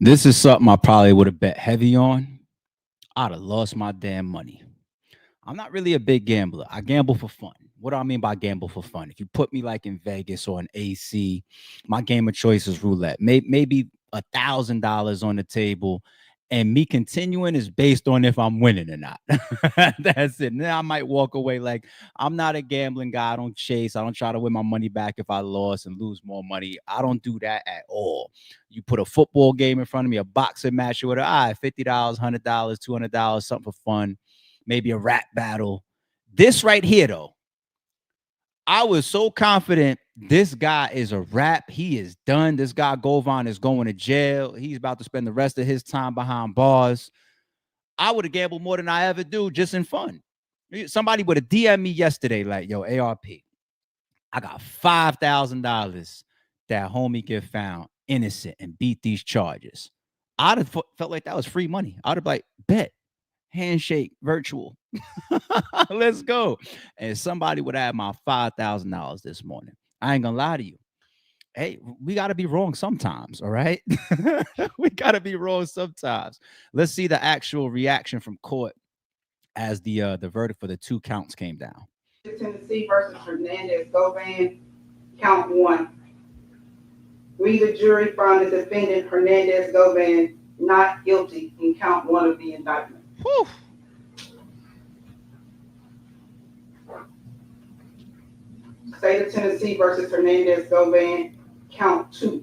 This is something I probably would have bet heavy on. I'd have lost my damn money. I'm not really a big gambler. I gamble for fun. What do I mean by gamble for fun? If you put me like in Vegas or in AC, my game of choice is roulette. Maybe $1,000 on the table, and me continuing is based on if I'm winning or not. That's it. Then I might walk away like I'm not a gambling guy. I don't chase. I don't try to win my money back if I lost and lose more money. I don't do that at all. You put a football game in front of me, a boxing match, or whatever. All right, $50, $100, $200, something for fun. Maybe a rap battle. This right here, though, I was so confident this guy is a rap. He is done. This guy, Govan, is going to jail. He's about to spend the rest of his time behind bars. I would have gambled more than I ever do just in fun. Somebody would have DM'd me yesterday like, yo, ARP, I got $5,000 that homie get found innocent and beat these charges. I'd have felt like that was free money. I'd have like, bet. Handshake virtual. Let's go. And somebody would have my $5,000 this morning. I ain't gonna lie to you. Hey, we got to be wrong sometimes. All right. We got to be wrong sometimes. Let's see the actual reaction from court as the verdict for the 2 counts came down. Tennessee versus Hernandez Govan, count 1. We, the jury, found the defendant Hernandez Govan not guilty in count 1 of the indictment. Whew. State of Tennessee versus Hernandez Govan, count 2.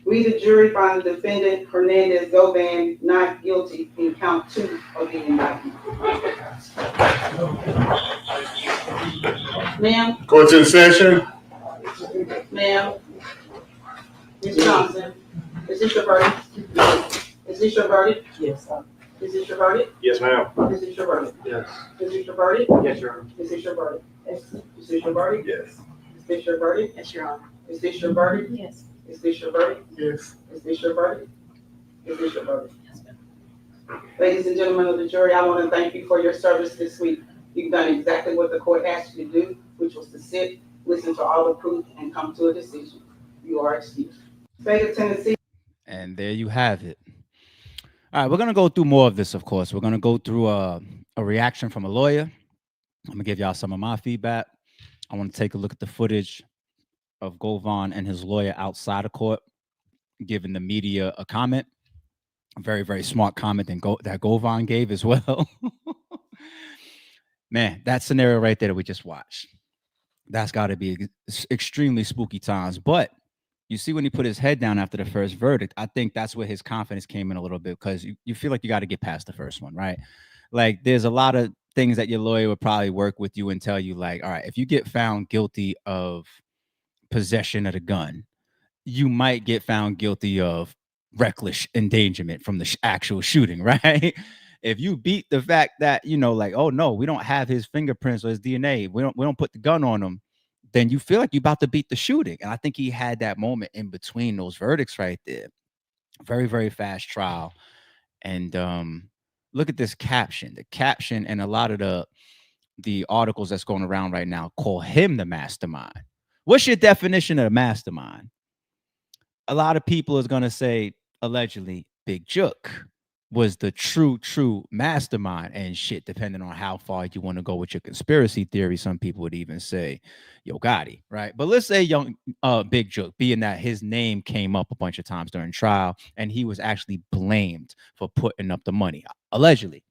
We, the jury, find the defendant Hernandez Govan not guilty in count 2 of the indictment. Ma'am. Court's in session. Ma'am. Ms. Johnson, is this your verdict? Is this your verdict? Yes. Is this your verdict? Yes, ma'am. Is this your verdict? Yes. Is this your verdict? Yes, Your Honor. Is this your verdict? Is this your verdict? Yes. Is this your verdict? Yes, Your Honor. Is this your verdict? Yes. Is this your verdict? Yes. Is this your verdict? Is this your verdict? Yes, ma'am. Ladies and gentlemen of the jury, I want to thank you for your service this week. You've done exactly what the court asked you to do, which was to sit, listen to all the proof, and come to a decision. You are excused. State of Tennessee. And there you have it. All right, we're going to go through more of this, of course. We're going to go through a reaction from a lawyer. I'm going to give y'all some of my feedback. I want to take a look at the footage of Govan and his lawyer outside of court, giving the media a comment. A very, very smart comment that Govan gave as well. Man, that scenario right there that we just watched, that's got to be extremely spooky times. But you see when he put his head down after the first verdict, I think that's where his confidence came in a little bit, because you feel like you got to get past the first one, right? Like there's a lot of things that your lawyer would probably work with you and tell you like, all right, if you get found guilty of possession of a gun, you might get found guilty of reckless endangerment from the actual shooting, right? If you beat the fact that, you know, like, oh no, we don't have his fingerprints or his DNA, we don't put the gun on him, then you feel like you're about to beat the shooting. And I think he had that moment in between those verdicts right there. Very, very fast trial. And look at this caption. The caption and a lot of the articles that's going around right now call him the mastermind. What's your definition of a mastermind? A lot of people is going to say, allegedly, Big Jook was the true mastermind, and shit, depending on how far you want to go with your conspiracy theory, some people would even say Yo Gotti, right? But let's say young Big Jook, being that his name came up a bunch of times during trial, and he was actually blamed for putting up the money, allegedly.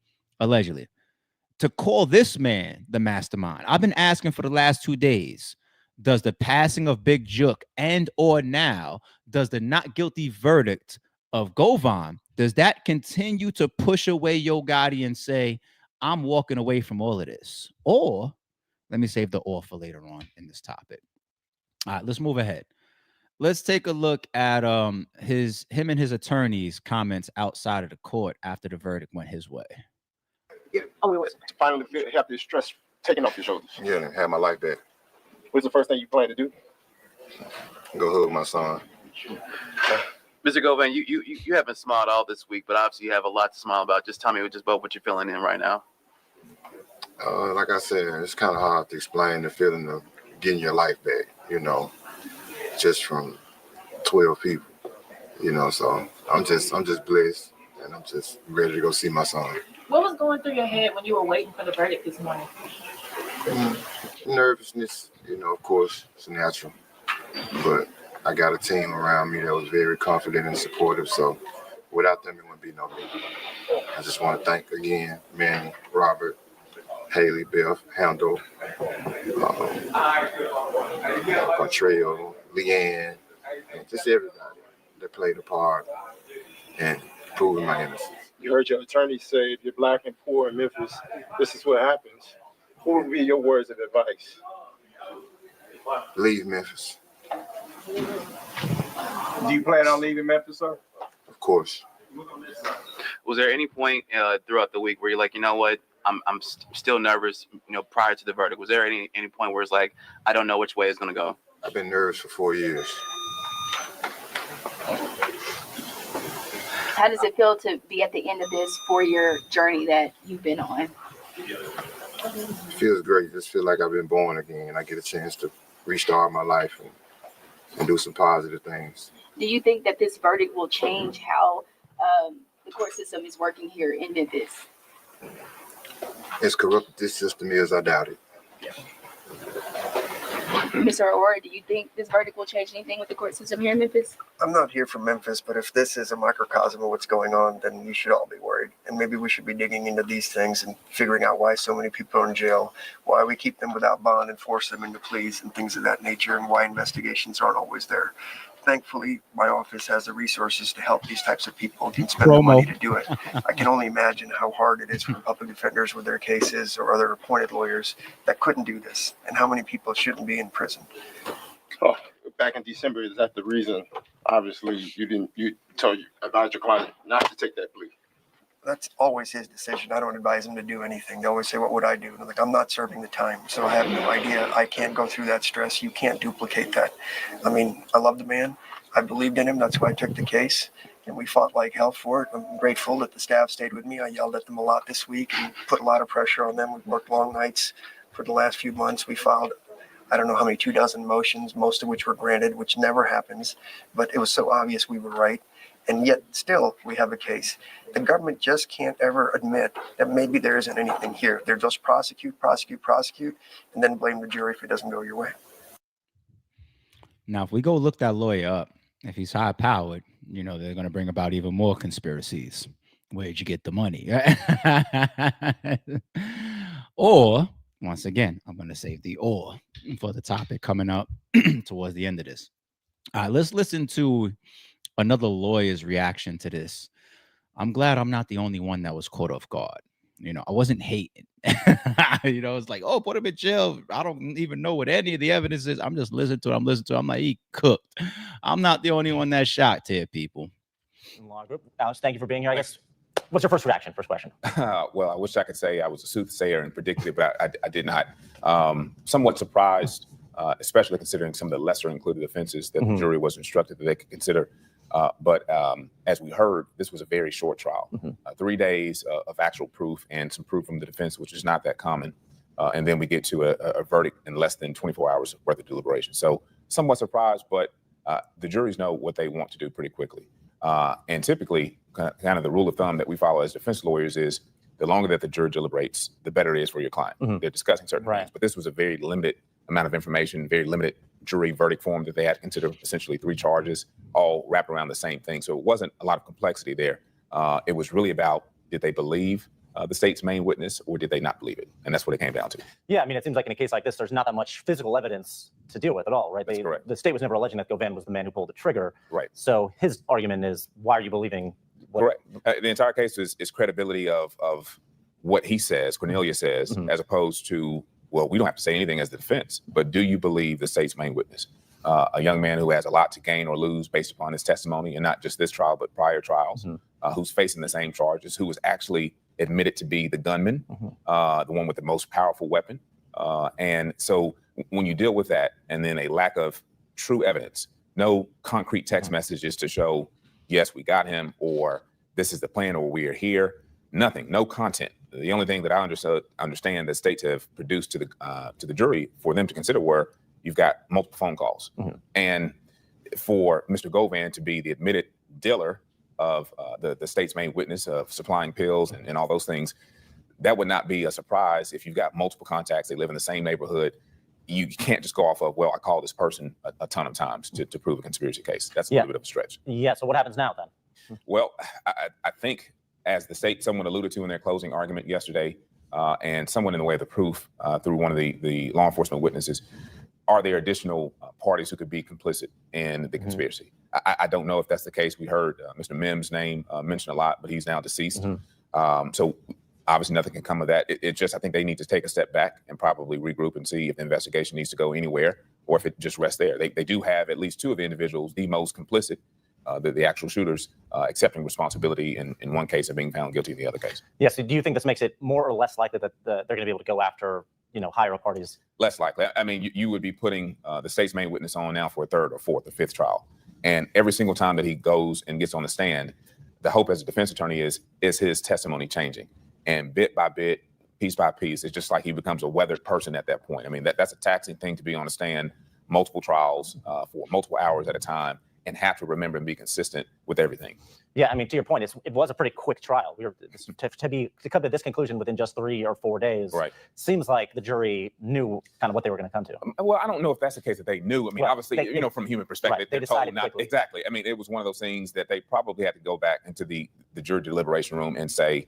To call this man the mastermind, I've been asking for the last 2 days, does the passing of Big Jook and or now does the not guilty verdict of Govan, does that continue to push away Yo Gotti and say, I'm walking away from all of this? Or let me save the or for later on in this topic. All right, let's move ahead. Let's take a look at him and his attorney's comments outside of the court after the verdict went his way. Yeah. Finally have this stress taken off your shoulders. Yeah, have my life back. What's the first thing you plan to do? Go hug my son. Mr. Govan, you haven't smiled all this week, but obviously you have a lot to smile about. Just tell me just about what you're feeling in right now. Like I said, it's kind of hard to explain the feeling of getting your life back, you know, just from 12 people. So I'm just blessed, and I'm just ready to go see my son. What was going through your head when you were waiting for the verdict this morning? Nervousness, of course, it's natural, but I got a team around me that was very confident and supportive, so without them, it wouldn't be no me. I just want to thank again Manny, Robert, Haley, Beth, Handel, Cartel, Leanne, and just everybody that played a part in proving my innocence. You heard your attorney say if you're black and poor in Memphis, this is what happens. What would be your words of advice? Leave Memphis. Do you plan on leaving Memphis, sir? Of course. Was there any point throughout the week where you're like, you know what, I'm still nervous, prior to the verdict? Was there any point where it's like, I don't know which way it's going to go? I've been nervous for 4 years. How does it feel to be at the end of this 4-year journey that you've been on? It feels great. Just feel like I've been born again. I get a chance to restart my life and do some positive things. Do you think that this verdict will change how the court system is working here in Memphis? As corrupt this system is, I doubt it. Mr. Aurora, do you think this verdict will change anything with the court system here in Memphis? I'm not here from Memphis, but if this is a microcosm of what's going on, then we should all be worried. And maybe we should be digging into these things and figuring out why so many people are in jail, why we keep them without bond and force them into pleas and things of that nature, and why investigations aren't always there. Thankfully, my office has the resources to help these types of people and spend the money to do it. I can only imagine how hard it is for public defenders with their cases or other appointed lawyers that couldn't do this, and how many people shouldn't be in prison. Oh, back in December, is that the reason? Obviously, you advised your client not to take that plea. That's always his decision. I don't advise him to do anything. They always say, what would I do? And I'm like, I'm not serving the time, so I have no idea. I can't go through that stress. You can't duplicate that. I mean, I love the man. I believed in him. That's why I took the case, and we fought like hell for it. I'm grateful that the staff stayed with me. I yelled at them a lot this week and put a lot of pressure on them. We worked long nights for the last few months. We filed, I don't know how many, 24 motions, most of which were granted, which never happens. But it was so obvious we were right. And yet still we have a case. The government just can't ever admit that maybe there isn't anything here. They're just prosecute, and then blame the jury if it doesn't go your way. Now, if we go look that lawyer up, if he's high powered, they're going to bring about even more conspiracies. Where'd you get the money? Or, once again, I'm going to save the or for the topic coming up towards the end of this. All right, let's listen to another lawyer's reaction to this. I'm glad I'm not the only one that was caught off guard. I wasn't hating. It's like, oh, put him in jail. I don't even know what any of the evidence is. I'm just listening to it. I'm like, he cooked. I'm not the only one that's shocked here, people. Law group. Alex, thank you for being here. I guess, what's your first reaction? First question. Well, I wish I could say I was a soothsayer and predicted it, but I did not. Somewhat surprised, especially considering some of the lesser included offenses that the jury was instructed that they could consider. But as we heard, this was a very short trial, 3 days of actual proof and some proof from the defense, which is not that common. And then we get to a verdict in less than 24 hours worth of deliberation. So somewhat surprised, but the juries know what they want to do pretty quickly. And typically, kind of the rule of thumb that we follow as defense lawyers is the longer that the jury deliberates, the better it is for your client. They're discussing certain things, but this was a very limited amount of information, very limited jury verdict form that they had to consider essentially 3 charges, all wrapped around the same thing. So it wasn't a lot of complexity there. It was really about, did they believe the state's main witness or did they not believe it? And that's what it came down to. Yeah, I mean, it seems like in a case like this, there's not that much physical evidence to deal with at all, right? That's correct. The state was never alleging that Govan was the man who pulled the trigger. Right. So his argument is, why are you believing what? Correct. The entire case is credibility of what he says, Cornelia says, as opposed to, well, we don't have to say anything as the defense, but do you believe the state's main witness? A young man who has a lot to gain or lose based upon his testimony, and not just this trial, but prior trials, who's facing the same charges, who was actually admitted to be the gunman, the one with the most powerful weapon. And so when you deal with that, and then a lack of true evidence, no concrete text messages to show, yes, we got him, or this is the plan, or we are here, nothing, no content. The only thing that I understand that states have produced to the jury for them to consider were, you've got multiple phone calls. And for Mr. Govan to be the admitted dealer of the state's main witness of supplying pills and all those things, that would not be a surprise if you've got multiple contacts. They live in the same neighborhood. You can't just go off of, well, I called this person a ton of times to prove a conspiracy case. That's a little bit of a stretch. Yeah. So what happens now then? Well, I think, as the state someone alluded to in their closing argument yesterday, and someone in the way of the proof through one of the law enforcement witnesses, are there additional parties who could be complicit in the conspiracy? I don't know if that's the case. We heard Mr. Mims' name mentioned a lot, but he's now deceased. So obviously nothing can come of that. It just, I think they need to take a step back and probably regroup and see if the investigation needs to go anywhere or if it just rests there. They do have at least two of the individuals, the most complicit, the actual shooters, accepting responsibility in one case and being found guilty in the other case. Yes. So do you think this makes it more or less likely that they're going to be able to go after, higher parties? Less likely. I mean, you would be putting the state's main witness on now for a third or fourth or fifth trial. And every single time that he goes and gets on the stand, the hope as a defense attorney is his testimony changing. And bit by bit, piece by piece, it's just like he becomes a weathered person at that point. I mean, that's a taxing thing to be on the stand, multiple trials for multiple hours at a time, and have to remember and be consistent with everything. Yeah, I mean, to your point, it was a pretty quick trial. We were to come to this conclusion within just 3 or 4 days. Right. Seems like the jury knew kind of what they were going to come to. Well, I don't know if that's the case that they knew. I mean, obviously, from a human perspective, right, they're they told decided not quickly. exactly. I mean, it was one of those things that they probably had to go back into the jury deliberation room and say,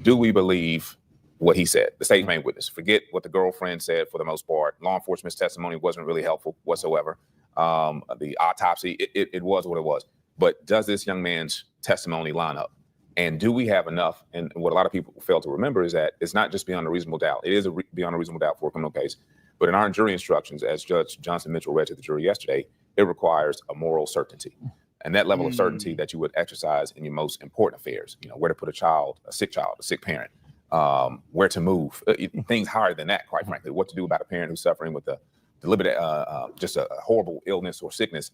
do we believe what he said, the state's main witness? Forget what the girlfriend said for the most part. Law enforcement's testimony wasn't really helpful whatsoever. The autopsy, it was what it was. But does this young man's testimony line up? And do we have enough? And what a lot of people fail to remember is that it's not just beyond a reasonable doubt. It is beyond a reasonable doubt for a criminal case. But in our jury instructions, as Judge Johnson Mitchell read to the jury yesterday, it requires a moral certainty. And that level of certainty that you would exercise in your most important affairs, where to put a sick parent, where to move, things higher than that, quite frankly, what to do about a parent who's suffering with a deliberate, just a horrible illness or sickness.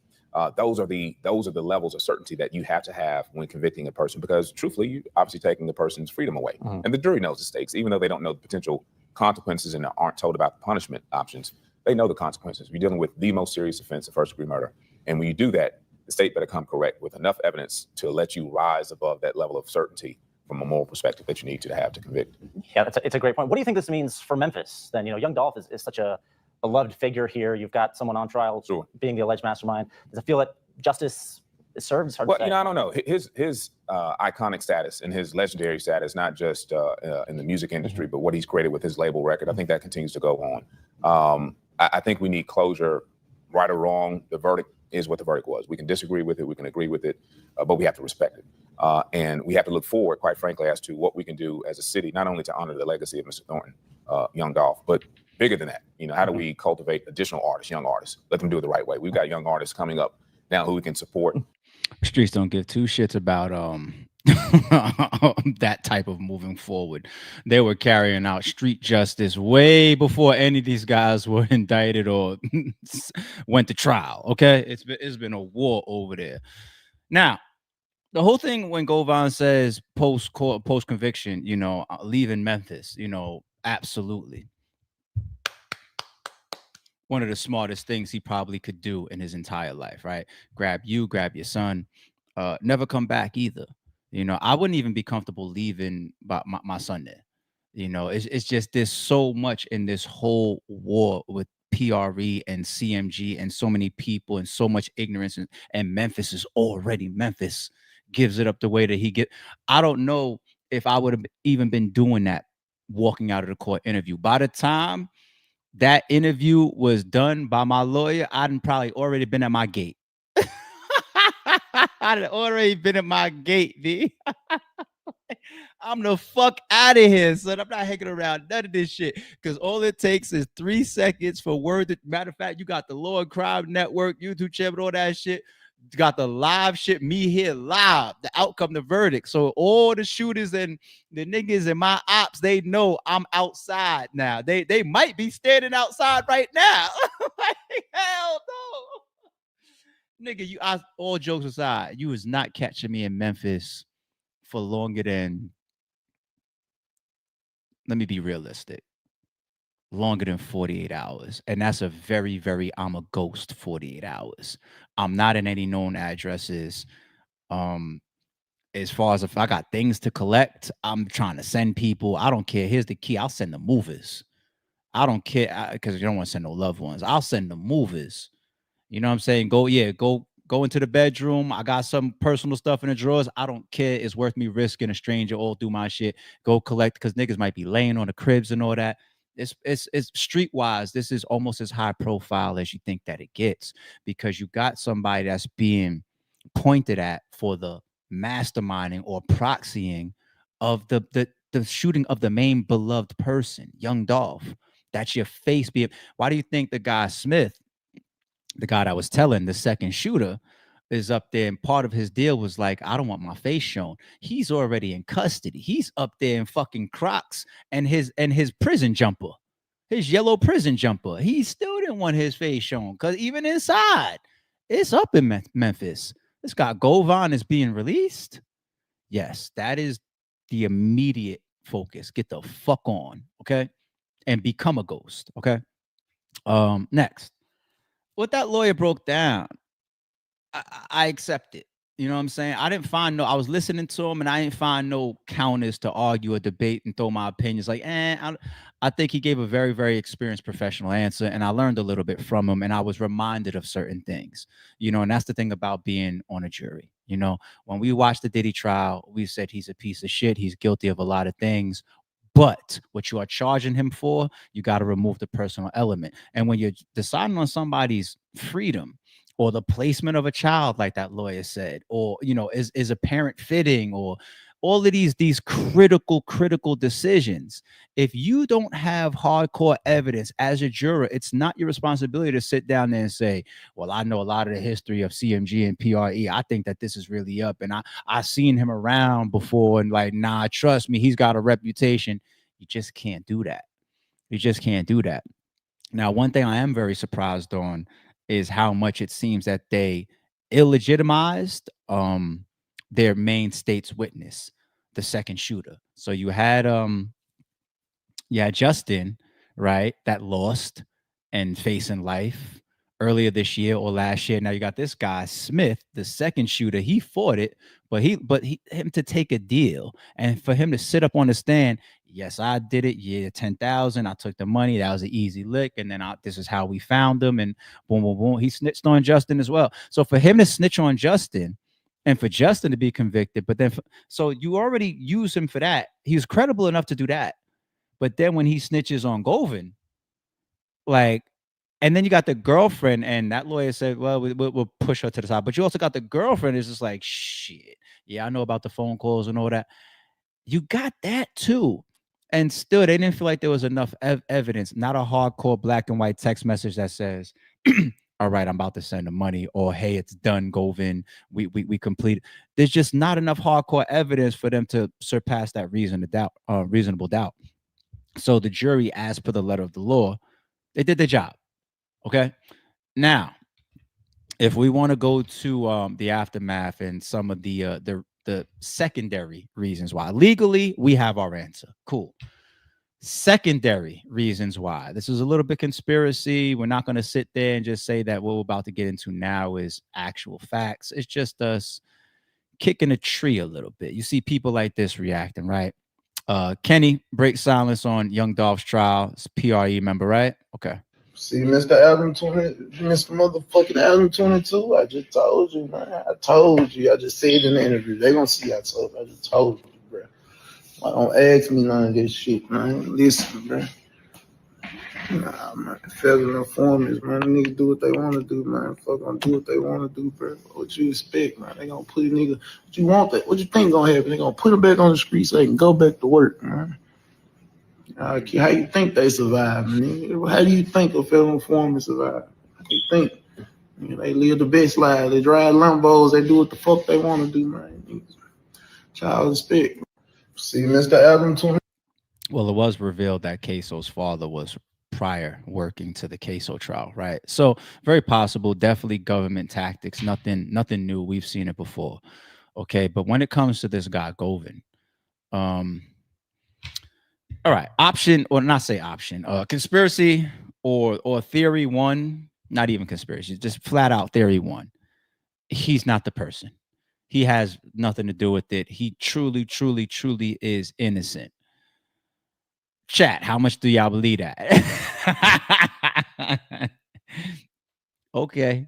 Those are the levels of certainty that you have to have when convicting a person, because truthfully, you're obviously taking the person's freedom away. And the jury knows the stakes, even though they don't know the potential consequences and aren't told about the punishment options. They know the consequences. You're dealing with the most serious offense of first-degree murder. And when you do that, the state better come correct with enough evidence to let you rise above that level of certainty from a moral perspective that you need to have to convict. Yeah, it's a great point. What do you think this means for Memphis then? Young Dolph is such a beloved figure here. You've got someone on trial being the alleged mastermind. Does it feel that justice is served? It's hard to say. I don't know. His iconic status and his legendary status, not just in the music industry, but what he's created with his label record, I think that continues to go on. I think we need closure, right or wrong. The verdict is what the verdict was. We can disagree with it, we can agree with it, but we have to respect it. And we have to look forward, quite frankly, as to what we can do as a city, not only to honor the legacy of Mr. Thornton, Young Dolph, but bigger than that. How do we cultivate additional artists, young artists, let them do it the right way? We've got young artists coming up now who we can support. Streets don't give two shits about that type of moving forward. They were carrying out street justice way before any of these guys were indicted or went to trial. Okay, it's been a war over there. Now, the whole thing when Govan says post conviction, leaving Memphis, absolutely. One of the smartest things he probably could do in his entire life, right? Grab your son, never come back either. I wouldn't even be comfortable leaving my son there. It's just there's so much in this whole war with PRE and CMG and so many people and so much ignorance and Memphis is already Memphis gives it up the way that he get. I don't know if I would have even been doing that walking out of the court interview. By the time that interview was done by my lawyer, I'd probably already been at my gate. I'd already been at my gate, B. I'm the fuck out of here, son. I'm not hanging around none of this shit. Because all it takes is 3 seconds for word. Matter of fact, you got the Law and Crime Network, YouTube channel, all that shit. You got the live shit, me here live, the outcome, the verdict. So all the shooters and the niggas and my ops, they know I'm outside now. They might be standing outside right now. Like, hell no. Nigga, all jokes aside, you was not catching me in Memphis for longer than, let me be realistic, longer than 48 hours. And that's a very, very, I'm a ghost 48 hours. I'm not in any known addresses. As far as if I got things to collect, I'm trying to send people. I don't care. Here's the key. I'll send the movers. I don't care because you don't want to send no loved ones. I'll send the movers. You know what I'm saying? Go into the bedroom. I got some personal stuff in the drawers. I don't care. It's worth me risking a stranger all through my shit. Go collect because niggas might be laying on the cribs and all that. It's streetwise. This is almost as high profile as you think that it gets because you got somebody that's being pointed at for the masterminding or proxying of the shooting of the main beloved person, Young Dolph. That's your face being. Why do you think the guy Smith, the guy that was telling the second shooter, is up there and part of his deal was like, I don't want my face shown. He's already in custody. He's up there in fucking Crocs and his prison jumper, his yellow prison jumper. He still didn't want his face shown because even inside, it's up in Memphis. This guy Govan is being released. Yes, that is the immediate focus. Get the fuck on, okay? And become a ghost, okay? Next. What that lawyer broke down, I accept it. You know what I'm saying? I didn't find I was listening to him and I didn't find no counters to argue or debate and throw my opinions. Like, I think he gave a very, very experienced professional answer and I learned a little bit from him and I was reminded of certain things, you know, and that's the thing about being on a jury. You know, when we watched the Diddy trial, we said he's a piece of shit. He's guilty of a lot of things. But what you are charging him for, you got to remove the personal element. And when you're deciding on somebody's freedom or the placement of a child, like that lawyer said, or, you know, is a parent fitting or all of these critical decisions, if you don't have hardcore evidence as a juror, it's not your responsibility to sit down there and say, well, I know a lot of the history of CMG and PRE. I think that this is really up. And I seen him around before and like, nah, trust me, he's got a reputation. You just can't do that. You just can't do that. Now, one thing I am very surprised on is how much it seems that they illegitimized their main state's witness, the second shooter. So you had Justin, right, that lost and facing life earlier this year or last year. Now you got this guy Smith, the second shooter. He fought it, but him to take a deal and for him to sit up on the stand. Yes, I did it. Yeah, 10,000. I took the money. That was an easy lick. And then this is how we found him. And boom, boom, boom. He snitched on Justin as well. So for him to snitch on Justin and for Justin to be convicted, but then so you already use him for that. He was credible enough to do that. But then when he snitches on Govan, like, and then you got the girlfriend, and that lawyer said, well, we'll push her to the side. But you also got the girlfriend is just like, shit. Yeah, I know about the phone calls and all that. You got that too. And still, they didn't feel like there was enough evidence, not a hardcore black and white text message that says, all right, I'm about to send the money, or hey, it's done, Govan. We complete. There's just not enough hardcore evidence for them to surpass that reasonable doubt. So the jury, as per the letter of the law, they did their job. Okay. Now, if we want to go to the aftermath and some of the secondary reasons why, legally we have our answer. Cool. Secondary reasons why. This is a little bit conspiracy. We're not going to sit there and just say that what we're about to get into now is actual facts. It's just us kicking a tree a little bit. You see people like this reacting, right? Kenny, break silence on Young Dolph's trial. It's PRE member, right? Okay. See, Mr. Adam 20, Mr. Motherfucking Adam 22. I just told you, man. I told you. I just said in the interview. They gonna see I told you. I just told you, bro. Don't ask me none of this shit, man. Listen, bro. Nah, man. Federal informants, man. Niggas do what they want to do, man. Fuck them do what they want to do, bro. What you expect, man? They gonna put a nigga. What you want that? What you think gonna happen? They gonna put him back on the street so they can go back to work, man. How you think they survive, man? How do you think a federal informant survive? How do you think? You know, they live the best life. They drive Lambos. They do what the fuck they want to do, man. Child respect. See, Mr. Adam 20. Well, it was revealed that Queso's father was prior working to the Queso trial, right? So very possible, definitely government tactics, nothing new. We've seen it before. Okay, but when it comes to this guy, Govan, all right, option, or not say option, conspiracy or theory one, not even conspiracy, just flat out theory one. He's not the person. he has nothing to do with it. He truly, truly, truly is innocent. Chat, how much do y'all believe that? Okay.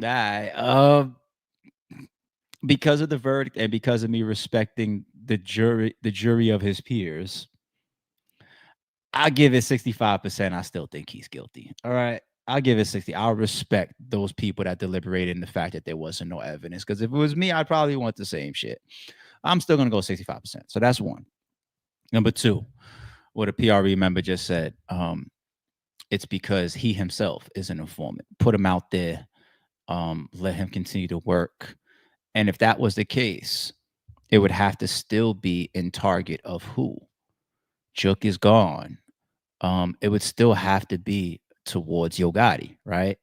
All right. Because of the verdict and because of me respecting the jury of his peers, I give it 65%. I still think he's guilty. All right. I'll give it 60. I'll respect those people that deliberated in the fact that there wasn't no evidence. Because if it was me, I'd probably want the same shit. I'm still gonna go 65%. So that's one. Number two, what a PRE member just said. It's because he himself is an informant. Put him out there. Let him continue to work. And if that was the case, it would have to still be in target of who? Jook is gone. It would still have to be towards Yo Gotti, right?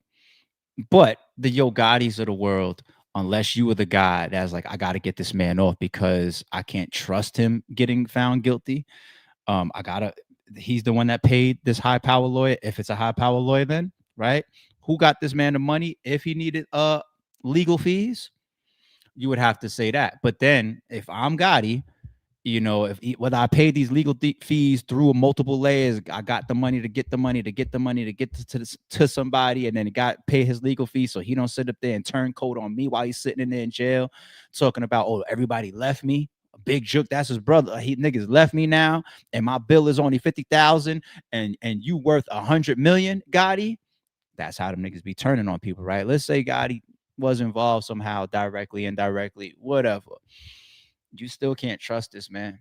But the Yo Gottis of the world, unless you were the guy that's like, I got to get this man off because I can't trust him getting found guilty. He's the one that paid this high power lawyer. If it's a high power lawyer, then, right? Who got this man the money if he needed legal fees? You would have to say that. But then if I'm Gotti, you know, whether I paid these legal fees through multiple layers, I got the money to get the money to get the money to get to somebody, and then he got pay his legal fees so he don't sit up there and turncoat on me while he's sitting in there in jail, talking about, oh, everybody left me. Big Jook, that's his brother. He niggas left me now, and my bill is only 50,000, and you worth 100 million, Gotti. That's how them niggas be turning on people, right? Let's say Gotti was involved somehow, directly, indirectly, whatever. You still can't trust this man.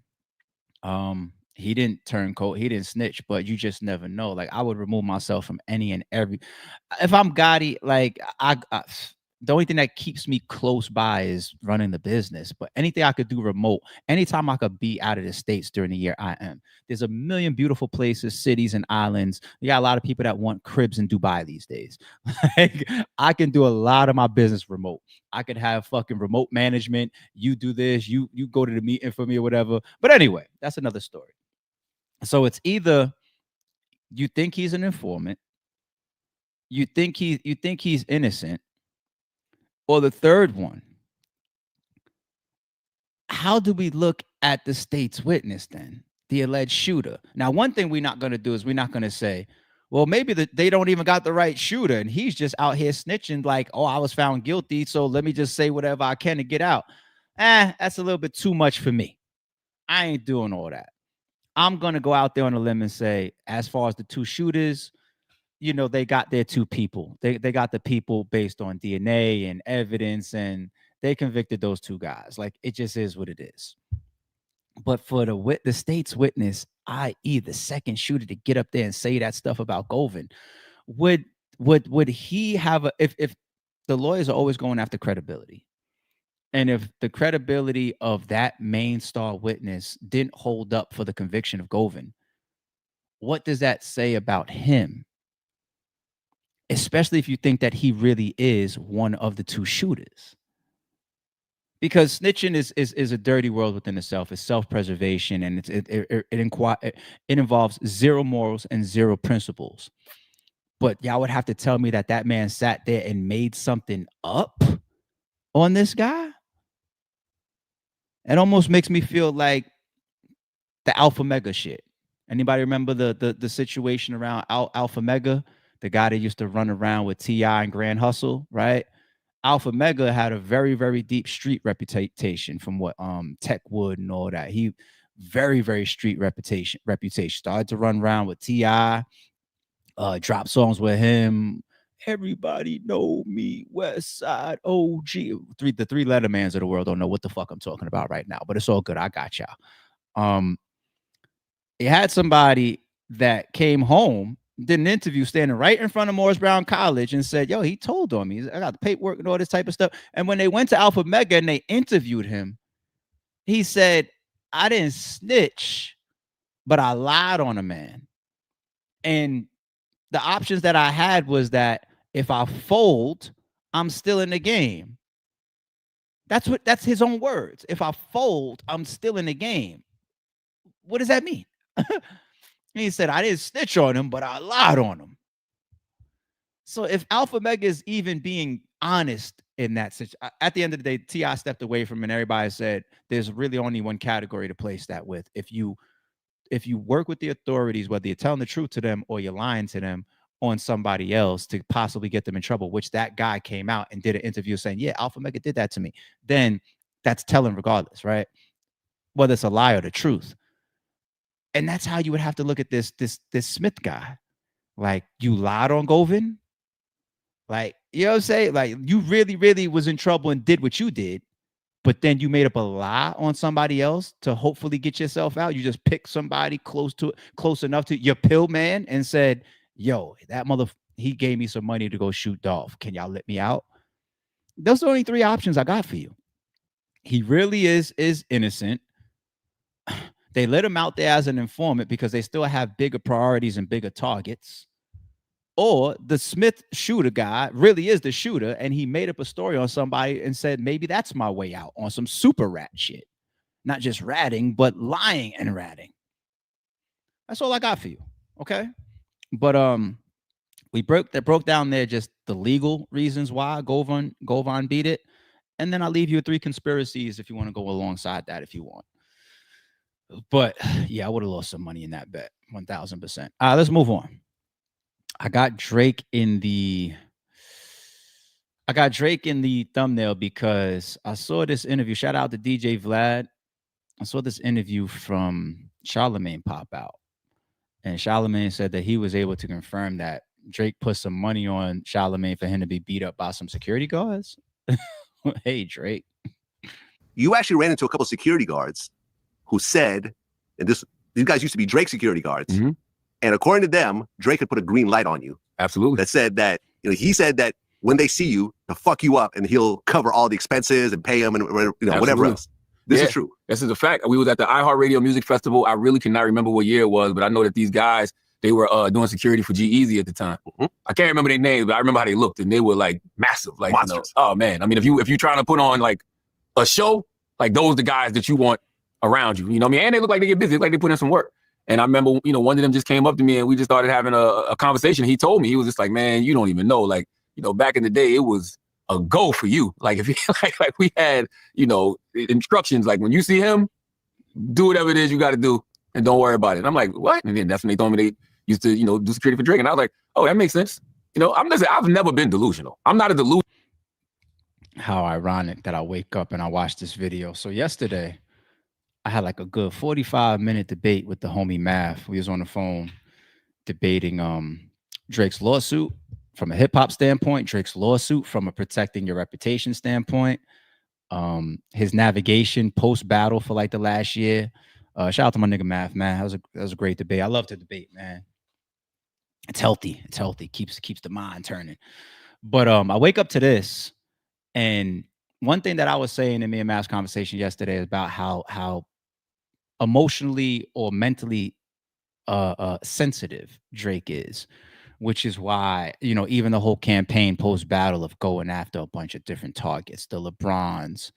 He didn't turncoat, he didn't snitch, but you just never know. Like, I would remove myself from any and every. If I'm Gotti, like I the only thing that keeps me close by is running the business. But anything I could do remote, anytime I could be out of the States during the year, I am. There's a million beautiful places, cities, and islands. You got a lot of people that want cribs in Dubai these days. Like, I can do a lot of my business remote. I could have fucking remote management. You do this, you go to the meeting for me or whatever. But anyway, that's another story. So it's either you think he's an informant, you think he's innocent, or the third one. How do we look at the state's witness then, the alleged shooter? Now, one thing we're not going to do is we're not going to say, well, maybe they don't even got the right shooter and he's just out here snitching like, oh, I was found guilty, so let me just say whatever I can to get out. That's a little bit too much for me. I ain't doing all that. I'm going to go out there on a limb and say, as far as the two shooters, you know, they got their two people. They got the people based on DNA and evidence, and they convicted those two guys. Like, it just is what it is. But for the state's witness, i.e. the second shooter, to get up there and say that stuff about Govan, would he have if the lawyers are always going after credibility, and if the credibility of that main star witness didn't hold up for the conviction of Govan, what does that say about him? Especially if you think that he really is one of the two shooters. Because snitching is a dirty world within itself. It's self-preservation, and it involves zero morals and zero principles. But y'all would have to tell me that man sat there and made something up on this guy? It almost makes me feel like the Alpha Mega shit. Anybody remember the situation around Alpha Mega? The guy that used to run around with T.I. and Grand Hustle, right? Alpha Mega had a very, very deep street reputation from what Techwood and all that. He very, very street reputation. Started to run around with T.I., drop songs with him. Everybody know me, West Side OG. The three Lettermans of the world don't know what the fuck I'm talking about right now, but it's all good. I got y'all. It had somebody that came home, did an interview standing right in front of Morris Brown College and said, yo, he told on me. I got the paperwork and all this type of stuff. And when they went to Alpha Mega and they interviewed him, he said, I didn't snitch, but I lied on a man. And the options that I had was that if I fold, I'm still in the game. That's his own words. If I fold, I'm still in the game. What does that mean? He said, I didn't snitch on him, but I lied on him. So if Alpha Mega is even being honest in that situation, at the end of the day, T.I. stepped away from it and everybody said there's really only one category to place that with. If you work with the authorities, whether you're telling the truth to them or you're lying to them on somebody else to possibly get them in trouble, which that guy came out and did an interview saying, yeah, Alpha Mega did that to me, then that's telling regardless, right? Whether it's a lie or the truth. And that's how you would have to look at this Smith guy. Like, you lied on Govin. Like, you know what I'm saying? Like, you really, really was in trouble and did what you did, but then you made up a lie on somebody else to hopefully get yourself out. You just picked somebody close enough to your pill man and said, yo, that he gave me some money to go shoot Dolph. Can y'all let me out? Those are the only three options I got for you. He really is innocent. They let him out there as an informant because they still have bigger priorities and bigger targets. Or the Smith shooter guy really is the shooter, and he made up a story on somebody and said, maybe that's my way out on some super rat shit. Not just ratting, but lying and ratting. That's all I got for you. Okay. But we broke down there just the legal reasons why Govin beat it. And then I'll leave you with 3 conspiracies if you want to go alongside that if you want. But yeah, I would have lost some money in that bet. 1,000%. Let's move on. I got Drake in the thumbnail because I saw this interview. Shout out to DJ Vlad. I saw this interview from Charlamagne pop out. And Charlamagne said that he was able to confirm that Drake put some money on Charlamagne for him to be beat up by some security guards. Hey, Drake. You actually ran into a couple of security guards who said, and these guys used to be Drake security guards. Mm-hmm. And according to them, Drake had put a green light on you. Absolutely. That said that, he said that when they see you, to fuck you up and he'll cover all the expenses and pay them and whatever else. This is true. This is a fact. We was at the iHeartRadio Music Festival. I really cannot remember what year it was, but I know that these guys, they were doing security for G-Eazy at the time. Mm-hmm. I can't remember their names, but I remember how they looked, and they were like massive. Like, monsters. Oh man. I mean, if you're trying to put on like a show, like those are the guys that you want around you. You know what I mean? And they look like they get busy, like they put in some work. And I remember, one of them just came up to me and we just started having a conversation. He told me, he was just like, man, you don't even know. Like, back in the day, it was a go for you. Like, if you like we had, instructions, like when you see him, do whatever it is you got to do and don't worry about it. And I'm like, what? And then that's when they told me they used to, do security for Drake. And I was like, oh, that makes sense. I've never been delusional. I'm not a delusional. How ironic that I wake up and I watch this video. So yesterday, I had like a good 45-minute debate with the homie Math. We was on the phone debating Drake's lawsuit from a hip hop standpoint, Drake's lawsuit from a protecting your reputation standpoint, his navigation post battle for like the last year. Shout out to my nigga Math, man. That was a great debate. I love to debate, man. It's healthy. It's healthy. Keeps the mind turning. But I wake up to this, and one thing that I was saying in me and Math's conversation yesterday is about how emotionally or mentally sensitive Drake is, which is why, even the whole campaign post battle of going after a bunch of different targets, the LeBrons,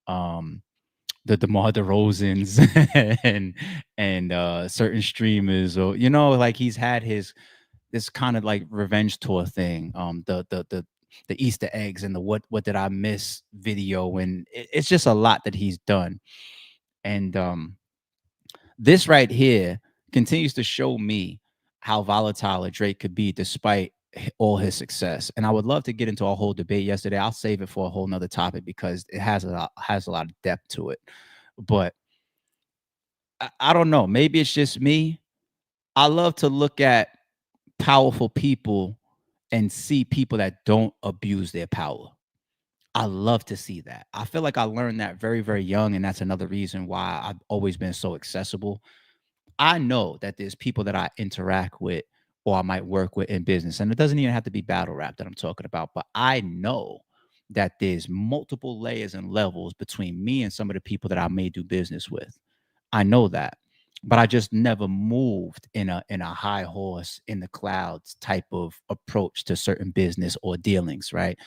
the DeMar DeRozans and certain streamers, or, like he's had this kind of like revenge tour thing, the Easter eggs and the what did I miss video. And it's just a lot that he's done. And, this right here continues to show me how volatile a Drake could be despite all his success. And I would love to get into a whole debate yesterday. I'll save it for a whole nother topic because it has a lot of depth to it. But I don't know. Maybe it's just me. I love to look at powerful people and see people that don't abuse their power. I love to see that. I feel like I learned that very, very young, and that's another reason why I've always been so accessible. I know that there's people that I interact with or I might work with in business, and it doesn't even have to be battle rap that I'm talking about, but I know that there's multiple layers and levels between me and some of the people that I may do business with. I know that, but I just never moved in a high horse in the clouds type of approach to certain business or dealings, right?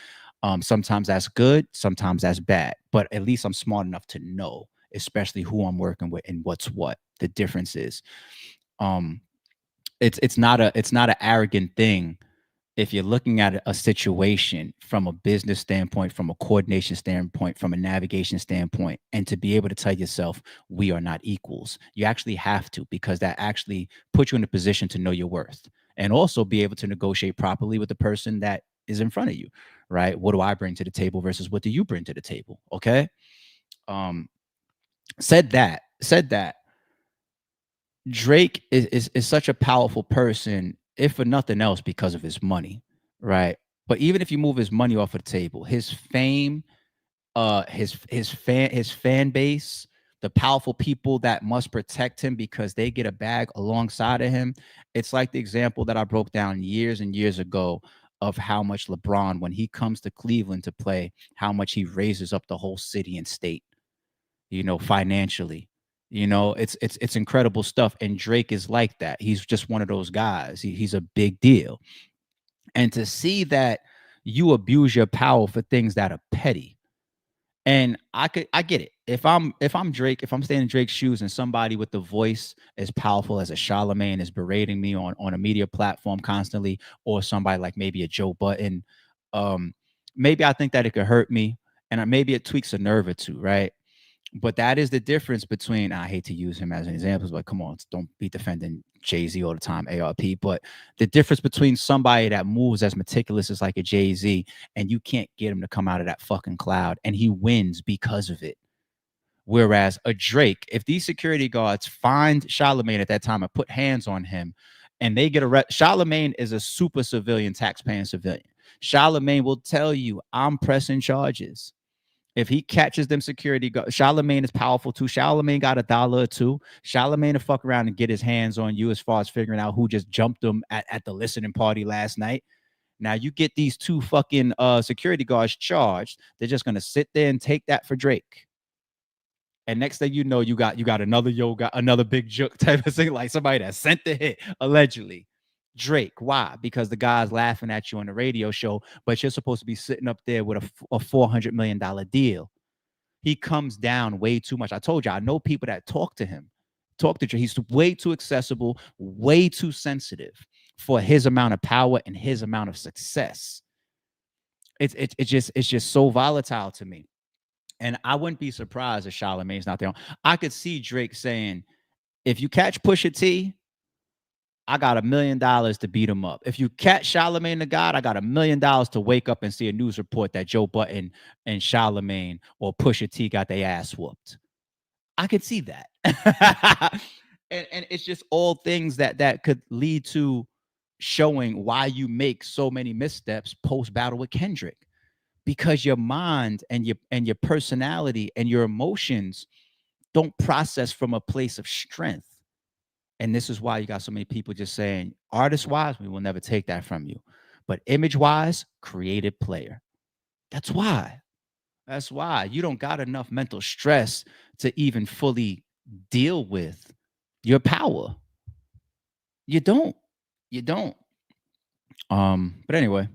Sometimes that's good, sometimes that's bad, but at least I'm smart enough to know, especially who I'm working with and what's what the difference is. It's not an arrogant thing if you're looking at a situation from a business standpoint, from a coordination standpoint, from a navigation standpoint, and to be able to tell yourself, we are not equals, you actually have to, because that actually puts you in a position to know your worth and also be able to negotiate properly with the person that is in front of you, right? What do I bring to the table versus what do you bring to the table? Okay. Said that, Drake is such a powerful person, if for nothing else, because of his money, right? But even if you move his money off of the table, his fame, his fan base, the powerful people that must protect him because they get a bag alongside of him. It's like the example that I broke down years and years ago of how much LeBron, when he comes to Cleveland to play, how much he raises up the whole city and state, financially. It's incredible stuff. And Drake is like that. He's just one of those guys. He's a big deal. And to see that you abuse your power for things that are petty. And I get it. If I'm Drake, if I'm standing in Drake's shoes and somebody with the voice as powerful as a Charlamagne is berating me on a media platform constantly, or somebody like maybe a Joe Budden, maybe I think that it could hurt me, and maybe it tweaks a nerve or two, right? But that is the difference between, I hate to use him as an example, but come on, don't be defending Jay-Z all the time, ARP. But the difference between somebody that moves as meticulous as like a Jay-Z, and you can't get him to come out of that fucking cloud, and he wins because of it. Whereas a Drake, if these security guards find Charlamagne at that time and put hands on him, and they get arrested, Charlamagne is a super civilian, taxpaying civilian. Charlamagne will tell you, I'm pressing charges. If he catches them security guards, Charlamagne is powerful too. Charlamagne got $1 or $2. Charlamagne to fuck around and get his hands on you as far as figuring out who just jumped him at the listening party last night. Now you get these 2 fucking security guards charged. They're just gonna sit there and take that for Drake. And next thing you know, you got another big joke type of thing, like somebody that sent the hit, allegedly. Drake. Why? Because the guy's laughing at you on the radio show, but you're supposed to be sitting up there with a $400 million deal. He comes down way too much. I told you, I know people that talk to him, he's way too accessible, way too sensitive for his amount of power and his amount of success. It's just so volatile to me. And I wouldn't be surprised if Charlamagne's not there. I could see Drake saying, if you catch Pusha T, I got $1 million to beat him up. If you catch Charlamagne the God, I got $1 million to wake up and see a news report that Joe Budden and Charlamagne or Pusha T got their ass whooped. I could see that. and it's just all things that could lead to showing why you make so many missteps post battle with Kendrick, because your mind and your personality and your emotions don't process from a place of strength. And this is why you got so many people just saying, artist-wise, we will never take that from you. But image-wise, creative player. That's why. That's why. You don't got enough mental stress to even fully deal with your power. You don't. But anyway,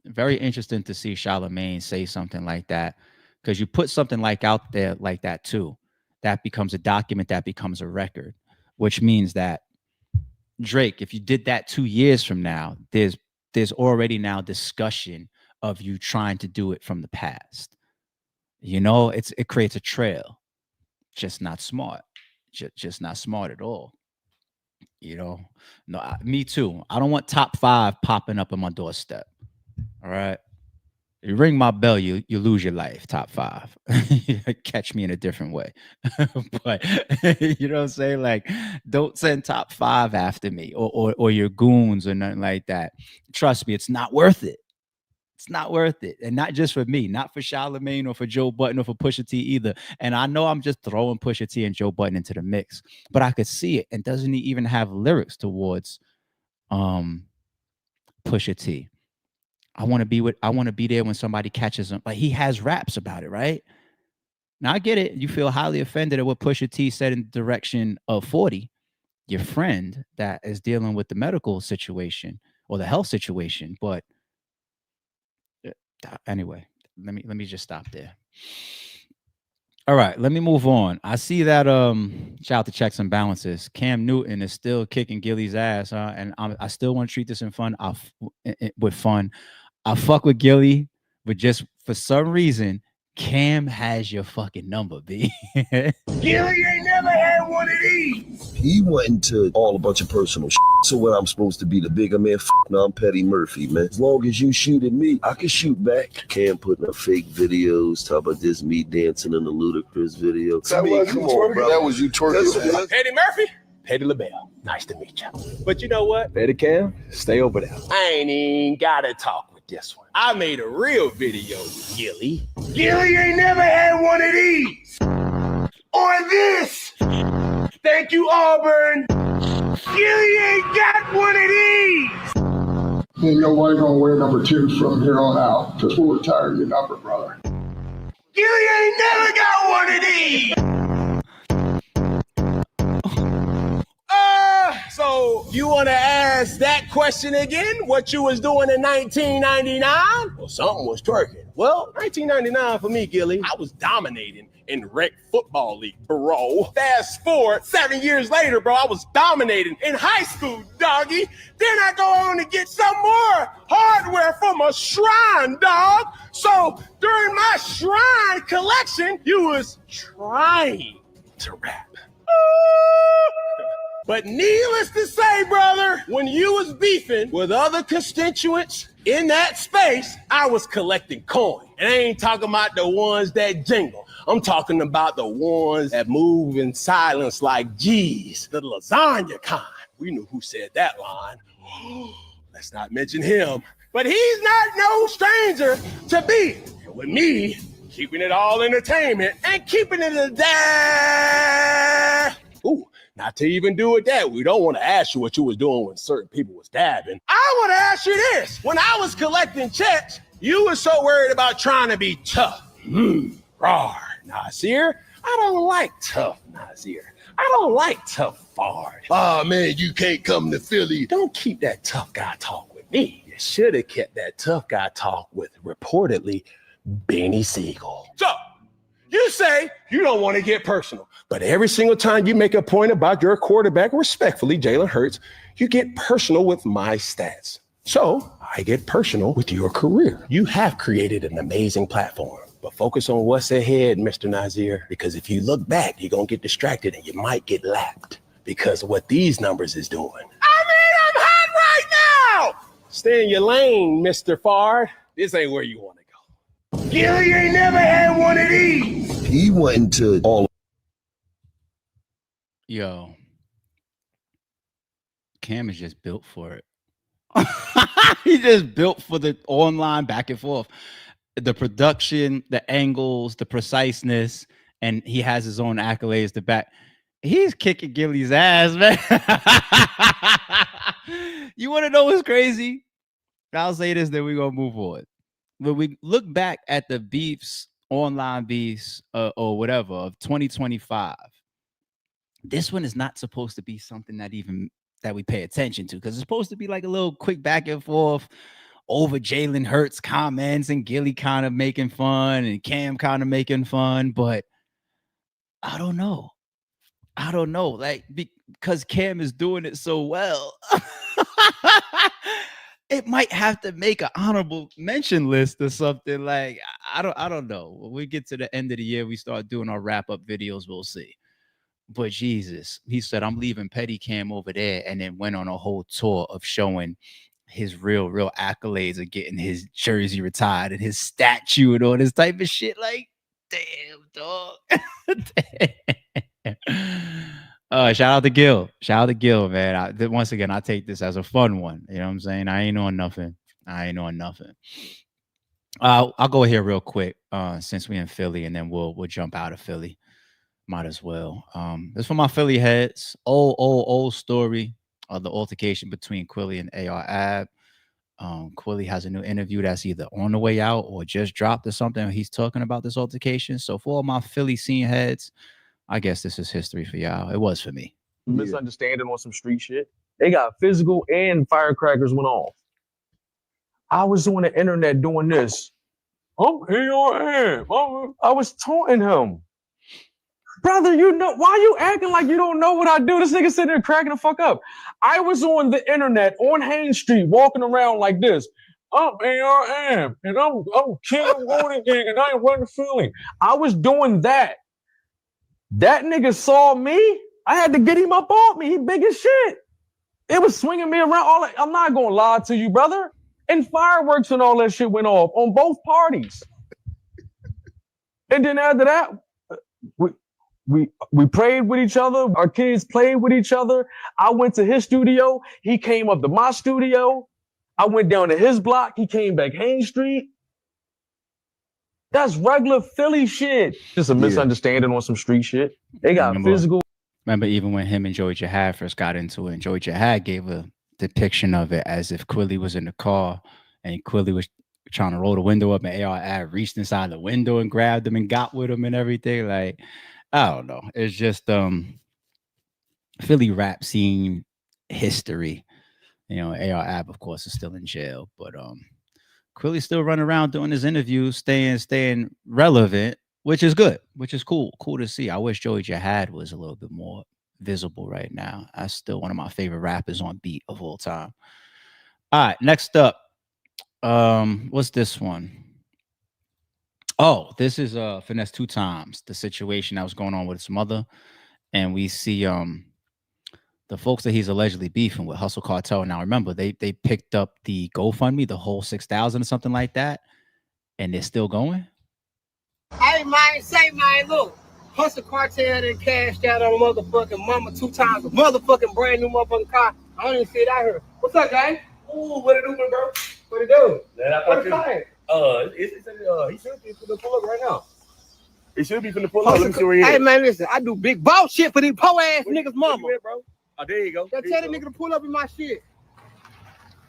very interesting to see Charlamagne say something like that, because you put something like out there like that too, that becomes a document, that becomes a record, which means that Drake, if you did that 2 years from now, there's already now discussion of you trying to do it from the past. It creates a trail. Just not smart. Just not smart at all. No, me too. I don't want top 5 popping up on my doorstep. All right. You ring my bell, you lose your life. Top 5. Catch me in a different way. But you know what I'm saying? Like, don't send top 5 after me or your goons or nothing like that. Trust me, it's not worth it. It's not worth it. And not just for me, not for Charlamagne or for Joe Budden or for Pusha T either. And I know I'm just throwing Pusha T and Joe Budden into the mix, but I could see it. And doesn't he even have lyrics towards Pusha T? I want to be there when somebody catches him. Like, he has raps about it, right? Now I get it. You feel highly offended at what Pusha T said in the direction of 40, your friend that is dealing with the medical situation or the health situation. But anyway, let me just stop there. All right, let me move on. I see that shout out to Checks and Balances. Cam Newton is still kicking Gillie's ass, and I still want to treat this with fun. I fuck with Gillie, but just for some reason, Cam has your fucking number, B. Gillie ain't never had one of these. He went into all a bunch of personal shit. So when I'm supposed to be the bigger man, no, I'm Petty Murphy, man. As long as you shoot at me, I can shoot back. Cam putting up fake videos, talk about this me dancing in the Ludacris video. That was you twerking. That was you twerking. Petty Murphy? Petty LaBelle. Nice to meet you. But you know what? Petty Cam, stay over there. I ain't even gotta talk with this one. I made a real video with Gillie. Gillie ain't never had one of these. Or this. Thank you, Auburn. Gillie ain't got one of these. Me and your wife gonna wear number 2 from here on out, because we'll retire your number, brother. Gillie ain't never got one of these. So you want to ask that question again? What you was doing in 1999? Well, something was twerking. Well, 1999 for me, Gillie, I was dominating in rec football league, bro. Fast forward 7 years later, bro, I was dominating in high school, doggy. Then I go on to get some more hardware for my shrine, dog. So during my shrine collection, you was trying to rap. But needless to say, brother, when you was beefing with other constituents in that space, I was collecting coin. And I ain't talking about the ones that jingle. I'm talking about the ones that move in silence like G's, the lasagna kind. We knew who said that line. Let's not mention him. But he's not no stranger to beef. And with me, keeping it all entertainment and keeping it a dab. Ooh. Not to even do with that, we don't want to ask you what you was doing when certain people was dabbing. I want to ask you this. When I was collecting checks, you was so worried about trying to be tough. Rawr, Nasir. I don't like tough, Nasir. I don't like tough Fard. Oh, man, you can't come to Philly. Don't keep that tough guy talk with me. You should have kept that tough guy talk with, reportedly, Benny Siegel. So, you say you don't want to get personal, but every single time you make a point about your quarterback, respectfully, Jalen Hurts, you get personal with my stats. So I get personal with your career. You have created an amazing platform, but focus on what's ahead, Mr. Nasir, because if you look back, you're going to get distracted and you might get lapped because of what these numbers is doing. I mean, I'm hot right now. Stay in your lane, Mr. Fard. This ain't where you want to go. Gillie ain't never had one of these. He went to all. Yo, Cam is just built for it. He just built for the online back and forth. The production, the angles, the preciseness, and he has his own accolades to back. He's kicking Gillie's ass, man. You want to know what's crazy? I'll say this, then we're going to move on. When we look back at the beefs, online beefs, or whatever, of 2025, this one is not supposed to be something that we pay attention to, because it's supposed to be like a little quick back and forth over Jalen Hurts comments and Gillie kind of making fun and Cam kind of making fun. But I don't know. Like, because Cam is doing it so well, it might have to make an honorable mention list or something. Like, I don't know. When we get to the end of the year, we start doing our wrap-up videos, we'll see. But Jesus, he said, I'm leaving Petty Cam over there, and then went on a whole tour of showing his real accolades of getting his jersey retired and his statue and all this type of shit. Like, damn, dog. Shout out to Gil. Man. Once again, I take this as a fun one. You know what I'm saying? I ain't on nothing. I'll go here real quick since we're in Philly, and then we'll jump out of Philly. Might as well. This for my Philly heads. Old story of the altercation between Quilly and AR Ab. Quilly has a new interview that's either on the way out or just dropped or something. He's talking about this altercation. So for all my Philly scene heads, I guess this is history for y'all. It was for me. Misunderstanding on some street shit. They got physical and firecrackers went off. I was on the internet doing this. I'm AR Ab. I was taunting him. Brother, you know why you acting like you don't know what I do? This nigga sitting there cracking the fuck up. I was on the internet on Haines Street walking around like this. I'm ARM and I'm King of Golden Gang and I ain't running feeling. I was doing that. That nigga saw me. I had to get him up off me. He big as shit. It was swinging me around. I'm not gonna lie to you, brother. And fireworks and all that shit went off on both parties. And then after that, we prayed with each other. Our kids played with each other. I went to his studio. He came up to my studio. I went down to his block. He came back Haines Street. That's regular Philly shit. Just a misunderstanding on some street shit. They got physical. Remember, even when him and Joey Jihad first got into it, and Joey Jihad gave a depiction of it as if Quilly was in the car and Quilly was trying to roll the window up, and AR reached inside the window and grabbed him and got with him and everything. Like, I don't know. It's just Philly rap scene history. You know, AR of course, is still in jail, but Quilly's still running around doing his interviews, staying relevant, which is good, which is cool to see. I wish Joey Jihad was a little bit more visible right now. That's still one of my favorite rappers on beat of all time. All right, next up, what's this one? Oh, this is Finesse 2 Times, the situation that was going on with his mother, and we see the folks that he's allegedly beefing with, Hustle Cartel. Now remember, they picked up the GoFundMe, the whole 6,000 or something like that, and they're still going. Hey, man, look. Hustle Cartel done cashed out on motherfucking mama 2 times. A motherfucking brand new motherfucking car. I don't even see it out here. What's up, gang? Ooh, what it do, bro? What it do? What it say? He should be finna pull up right now. He should be finna pull up. Let me see where he is. Hey, man, listen. I do big boss shit for these po ass niggas, mama. Where, bro? Oh, there you go. Tell the nigga to pull up in my shit.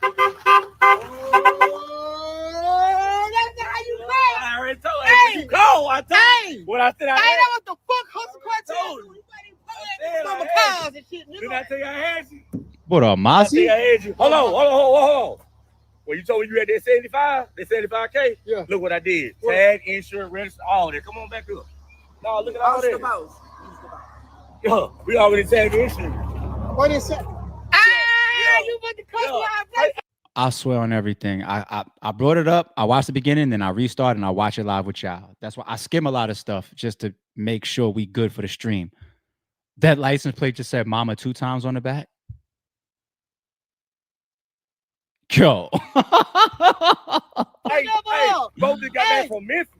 That's how you play. I already told you. Hey, you go. I told you. What I said, I know what the fuck Hustle Cartel do. Mama cars and shit. Did I tell you I had you? What up, Mossy? I had you. Hold on. Well, you told me you had that 75, that 75K? Yeah. Look what I did. What? Tag, insurance, register, all that. Come on back up. No, look at all that. Yo, we already tagged the insurance. What is it? You put the customer out. I swear on everything. I brought it up. I watched the beginning, then I restarted and I watch it live with y'all. That's why I skim a lot of stuff just to make sure we good for the stream. That license plate just said Mama 2 times on the back. Yo. Hey, both got that from Memphis.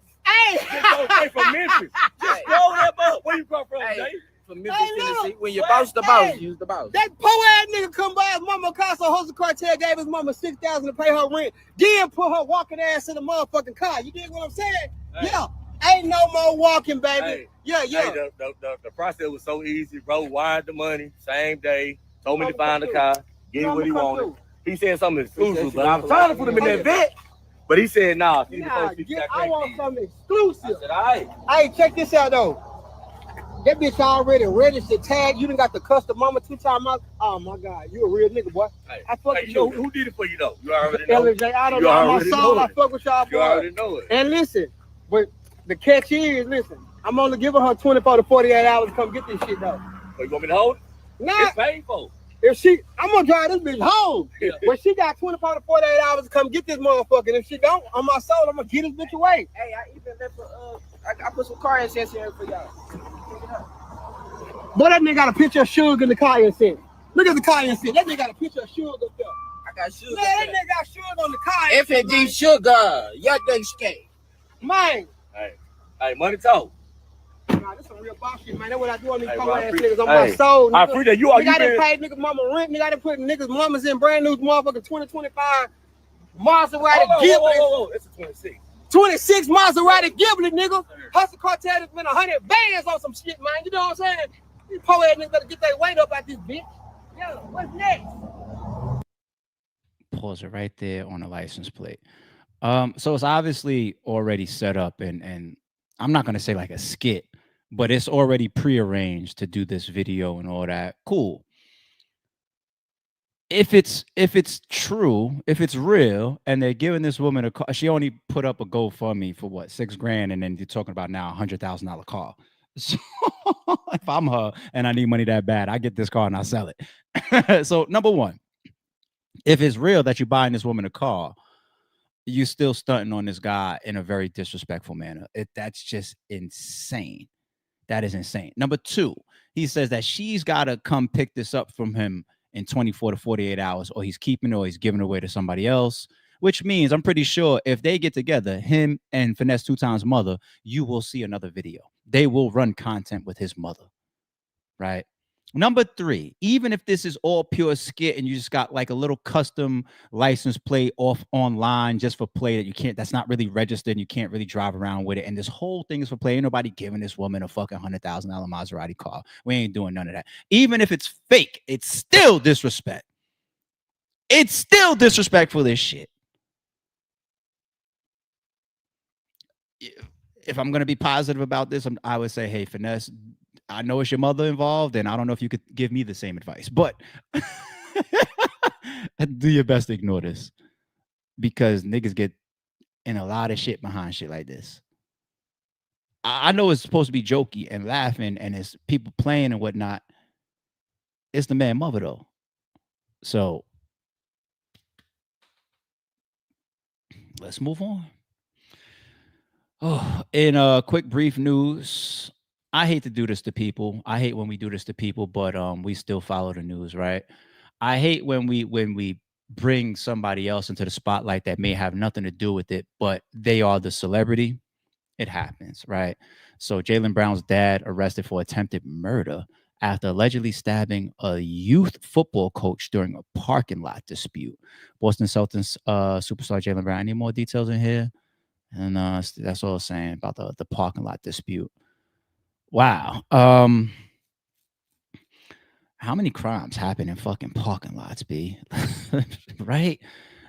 Just from Memphis. Just roll that up. Where you come from, Jay? From Memphis, Tennessee. When you boss the boss, use the boss. That poor ass nigga come by his mama car, so Hustle Cartel gave his mama $6,000 to pay her rent. Then put her walking ass in the motherfucking car. You dig what I'm saying? Hey. Yeah. Ain't no more walking, baby. Hey. Yeah. Hey, the process was so easy, bro. Wired the money, same day. Told me to find the car, get him what he wanted. He said something exclusive, but I'm trying to put him in that vet. But he said, nah. I want something exclusive. I said, all right. Hey, check this out, though. That bitch already registered, tag. You done got the custom mama 2 times. Oh, my God. You a real nigga, boy. Hey, I fuck with you. Who did it for you, though? You already know. LJ, I don't know. My soul, I fuck with y'all, boy. You already know it. And listen, but the catch is, I'm only giving her 24 to 48 hours to come get this shit, though. So you want me to hold it? Nah. It's painful. I'm gonna drive this bitch home. Yeah. When she got 24 to 48 hours to come get this motherfucker, and if she don't, on my soul, I'm gonna get this bitch away. Hey, I even left I put some car insurance here for y'all. Boy, that nigga got a picture of Suge in the car insurance. Look at the car insurance. That nigga got a picture of Suge up there. I got Suge. Man, that nigga got Suge on the car. FND Sugar. Y'all think skate. Man. Hey, money talk. Nah, this some real boss shit, man. That's what I do on these poor ass niggas on my soul. Nigga. I appreciate you. Nigga, I done paid niggas mama rent. Nigga, I done put niggas mamas in brand new motherfucking 2025 Maserati Gillie. It's a 26. 26 Maserati Gillie, nigga. Hustle Cartel has been 100 bands on some shit, man. You know what I'm saying? These poor ass niggas better get their weight up at this bitch. Yeah, what's next? Pause it right there on the license plate. So it's obviously already set up, and I'm not gonna say like a skit, but it's already prearranged to do this video and all that. Cool. If it's true, if it's real, and they're giving this woman a car, she only put up a GoFundMe for what, $6,000, and then you're talking about now $100,000 car. So if I'm her and I need money that bad, I get this car and I sell it. So number one, if it's real that you're buying this woman a car, you still stunting on this guy in a very disrespectful manner. That's just insane. That is insane. Number two, he says that she's got to come pick this up from him in 24 to 48 hours, or he's keeping it or he's giving it away to somebody else, which means I'm pretty sure if they get together, him and Finesse 2Times mother, you will see another video. They will run content with his mother, right? Number three, even if this is all pure skit and you just got like a little custom license plate off online just for play that's not really registered and you can't really drive around with it. And this whole thing is for play. Ain't nobody giving this woman a fucking $100,000 Maserati car. We ain't doing none of that. Even if it's fake, it's still disrespect. It's still disrespectful, this shit. If I'm going to be positive about this, I would say, hey, Finesse, I know it's your mother involved, and I don't know if you could give me the same advice, but do your best to ignore this, because niggas get in a lot of shit behind shit like this. I know it's supposed to be jokey and laughing, and it's people playing and whatnot. It's the man mother, though. So let's move on. Oh, in quick brief news, I hate to do this to people. I hate when we do this to people, but we still follow the news, right? I hate when we bring somebody else into the spotlight that may have nothing to do with it, but they are the celebrity. It happens, right? So Jaylen Brown's dad arrested for attempted murder after allegedly stabbing a youth football coach during a parking lot dispute. Boston Celtics superstar Jaylen Brown. Any more details in here? And that's all I'm saying about the parking lot dispute. Wow. How many crimes happen in fucking parking lots, B? Right?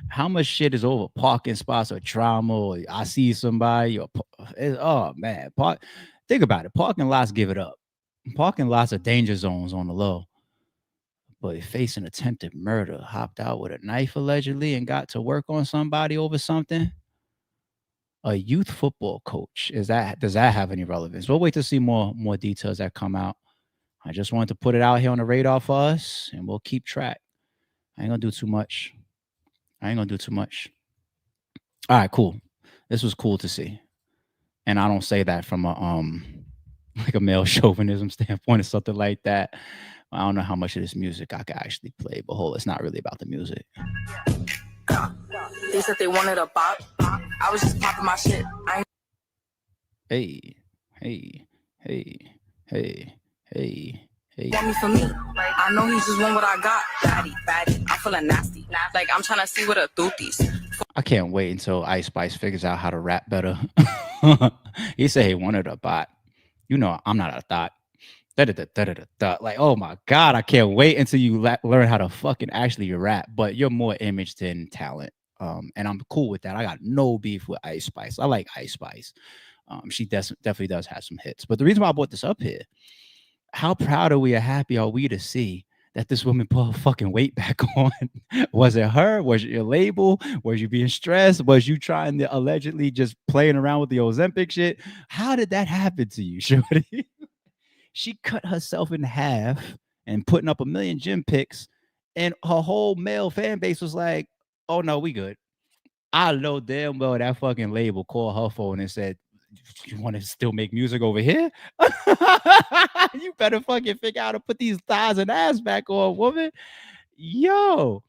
How much shit is over parking spots or drama, or I see somebody, or oh man, think about it. Parking lots give it up. Parking lots are danger zones on the low. But facing attempted murder, hopped out with a knife allegedly and got to work on somebody over something. A youth football coach. Does that have any relevance? We'll wait to see more details that come out. I just wanted to put it out here on the radar for us, and we'll keep track. I ain't gonna do too much. All right, cool. This was cool to see. And I don't say that from a like a male chauvinism standpoint or something like that. I don't know how much of this music I could actually play, but it's not really about the music. They said they wanted a bop. I was just popping my shit. Hey. Want me for me? I know he just want what I got. Batty. I'm feeling nasty. Like I'm trying to see what a dooties. I can't wait until Ice Spice figures out how to rap better. He said he wanted a bot. You know, I'm not a thought. Like, oh my God, I can't wait until you learn how to fucking actually rap. But you're more image than talent. And I'm cool with that. I got no beef with Ice Spice. I like Ice Spice. She definitely does have some hits. But the reason why I brought this up here, how proud are we or happy are we to see that this woman put her fucking weight back on? Was it her? Was it your label? Was you being stressed? Was you trying to allegedly just playing around with the Ozempic shit? How did that happen to you, shorty? She cut herself in half and putting up 1 million gym pics, and her whole male fan base was like, oh no, we good. I know damn well that fucking label called her phone and said, you want to still make music over here? You better fucking figure out how to put these thighs and ass back on, woman. Yo,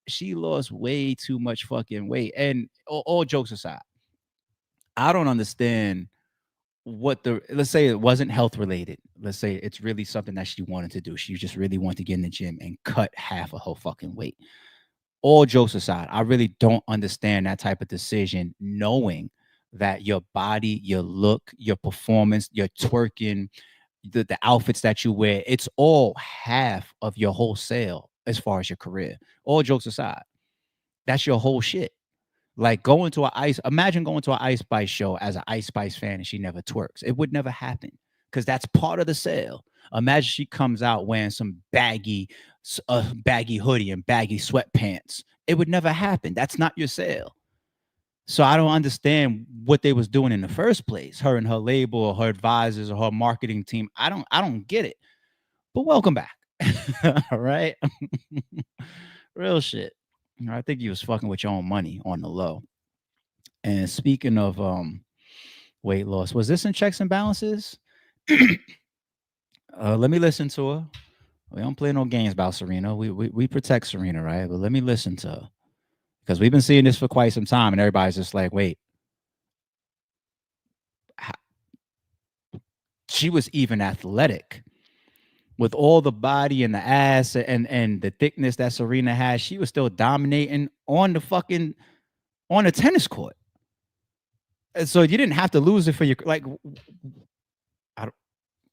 she lost way too much fucking weight. And all jokes aside, I don't understand let's say it wasn't health related. Let's say it's really something that she wanted to do. She just really wanted to get in the gym and cut half of her fucking weight. All jokes aside, I really don't understand that type of decision, knowing that your body, your look, your performance, your twerking, the outfits that you wear, it's all half of your whole sale as far as your career. All jokes aside, that's your whole shit. Like imagine going to an Ice Spice show as an Ice Spice fan and she never twerks. It would never happen because that's part of the sale. Imagine she comes out wearing some baggy hoodie and baggy sweatpants. It would never happen. That's not your sale. So I don't understand what they was doing in the first place. Her and her label, or her advisors, or her marketing team. I don't get it. But welcome back. All right. Real shit. I think you was fucking with your own money on the low. And speaking of weight loss, was this in Checks and Balances? Let me listen to her. We don't play no games about Serena. We protect Serena, right? But let me listen to her. Because we've been seeing this for quite some time, and everybody's just like, wait. She was even athletic. With all the body and the ass and the thickness that Serena has, she was still dominating on the tennis court. And so you didn't have to lose it for your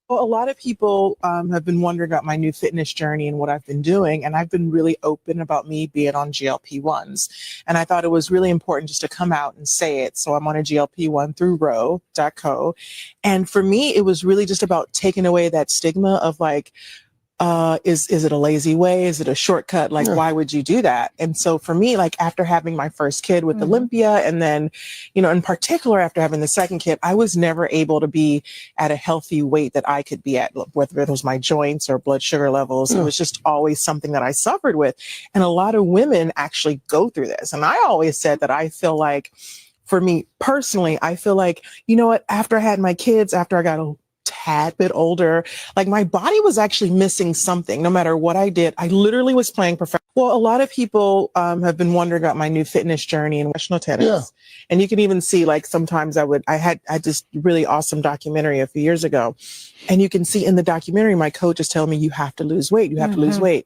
Well, a lot of people have been wondering about my new fitness journey and what I've been doing. And I've been really open about me being on GLP-1s. And I thought it was really important just to come out and say it. So I'm on a GLP-1 through rder.co. And for me, it was really just about taking away that stigma of like, is it a lazy way? Is it a shortcut? Like, why would you do that? And so for me, like after having my first kid with Olympia, and then, in particular, after having the second kid, I was never able to be at a healthy weight that I could be at, whether it was my joints or blood sugar levels. It was just always something that I suffered with. And a lot of women actually go through this. And I always said that I feel like, for me personally, I feel like, after I had my kids, after I got a tad bit older, like my body was actually missing something. No matter what I did, I literally was playing professional. Well, a lot of people have been wondering about my new fitness journey in professional tennis. And you can even see, like, sometimes I had this really awesome documentary a few years ago, and you can see in the documentary, my coach is telling me, you have to lose weight. You have to lose weight.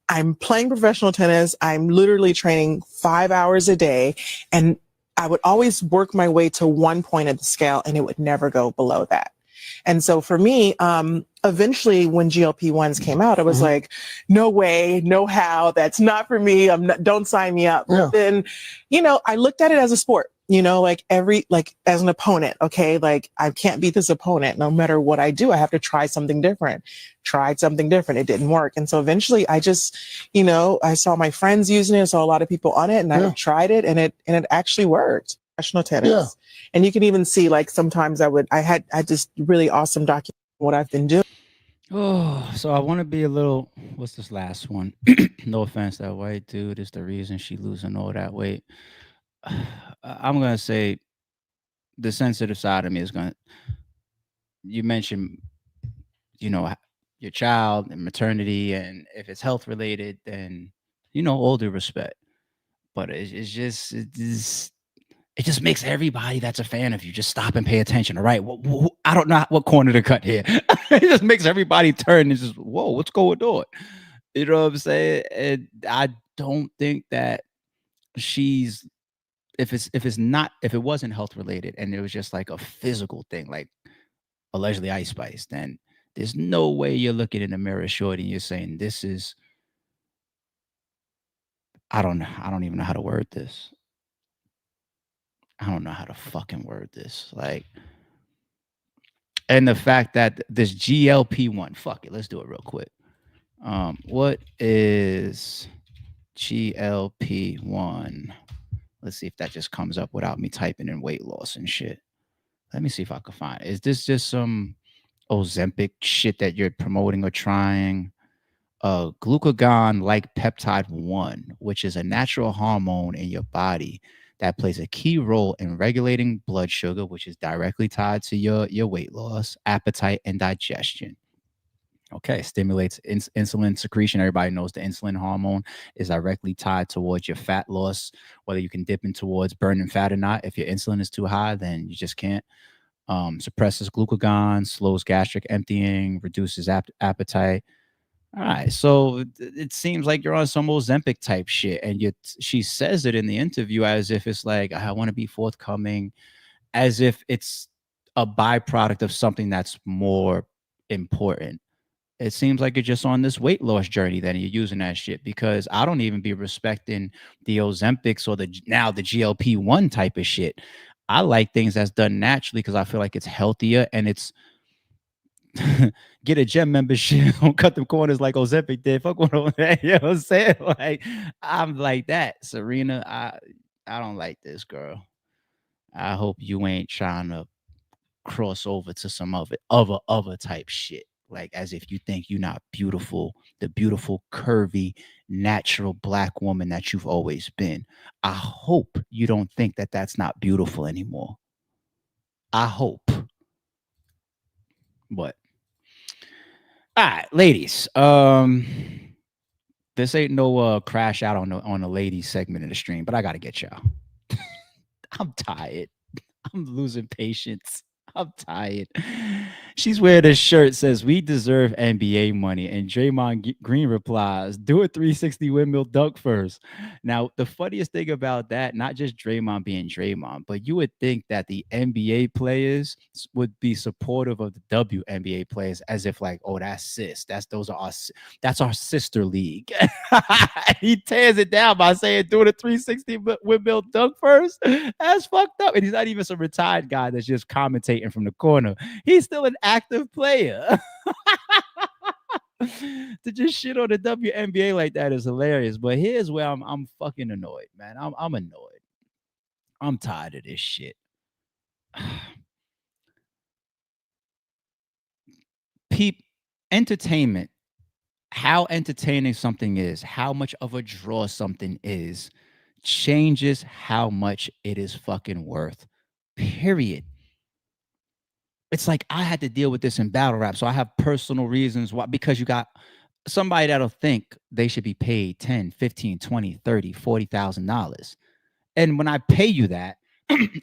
I'm playing professional tennis. I'm literally training 5 hours a day, and I would always work my way to one point of the scale, and it would never go below that. And so for me, eventually when GLP-1s came out, I was like, no way, no how, that's not for me. Don't sign me up. But then, I looked at it as a sport, like as an opponent. Okay. Like I can't beat this opponent. No matter what I do, I have to try something different. Tried something different. It didn't work. And so eventually I just, I saw my friends using it. I saw a lot of people on it, and I tried it, and it actually worked. Professional tennis. And you can even see, like, sometimes I had this really awesome document what I've been doing. Oh, so I want to be a little, what's this last one? No offense, that white dude is the reason she losing all that weight. I'm going to say the sensitive side of me is you mentioned, your child and maternity, and if it's health related, then, all due respect. But it just makes everybody that's a fan of you just stop and pay attention. All right. I don't know what corner to cut here. It just makes everybody turn and just, whoa, what's going on? You know what I'm saying? And I don't think that if it wasn't health related and it was just like a physical thing, like allegedly Ice Spice, then there's no way you're looking in the mirror, shorty, and you're saying, this is, I don't even know how to word this. I don't know how to fucking word this. Like, and the fact that this GLP-1, fuck it, let's do it real quick. What is GLP-1? Let's see if that just comes up without me typing in weight loss and shit. Let me see if I can find it. Is this just some Ozempic shit that you're promoting or trying? Glucagon-like peptide 1, which is a natural hormone in your body that plays a key role in regulating blood sugar, which is directly tied to your weight loss, appetite, and digestion. Okay, stimulates insulin secretion. Everybody knows the insulin hormone is directly tied towards your fat loss, whether you can dip in towards burning fat or not. If your insulin is too high, then you just can't. Suppresses glucagon, slows gastric emptying, reduces appetite. All right, so it seems like you're on some Ozempic type shit, and she says it in the interview as if it's like, I want to be forthcoming, as if it's a byproduct of something that's more important. It seems like you're just on this weight loss journey then, and you're using that shit, because I don't even be respecting the Ozempics or the GLP-1 type of shit. I like things that's done naturally because I feel like it's healthier and it's get a gym membership. Don't cut them corners like Ozempic did. Fuck one over there. You know what I'm saying? Like, I'm like that. Serena, I don't like this girl. I hope you ain't trying to cross over to some other type shit. Like as if you think you're not beautiful, the beautiful, curvy, natural black woman that you've always been. I hope you don't think that that's not beautiful anymore. I hope. But all right, ladies. This ain't no crash out on the ladies segment of the stream, but I gotta get y'all. I'm tired. I'm losing patience. I'm tired. She's wearing a shirt says we deserve NBA money, and Draymond Green replies, "Do a 360 windmill dunk first." Now, the funniest thing about that, not just Draymond being Draymond, but you would think that the NBA players would be supportive of the WNBA players, as if like, oh, that's sis, that's our sister league. He tears it down by saying, "Do the 360 windmill dunk first." That's fucked up, and he's not even some retired guy that's just commentating from the corner. He's still an active player. To just shit on the WNBA like that is hilarious. But here's where I'm fucking annoyed, man. I'm annoyed. I'm tired of this shit. Entertainment, how entertaining something is, how much of a draw something is, changes how much it is fucking worth. Period. It's like I had to deal with this in battle rap, so I have personal reasons why, because you got somebody that'll think they should be paid 10, 15, 20, 30, $40,000. And when I pay you that,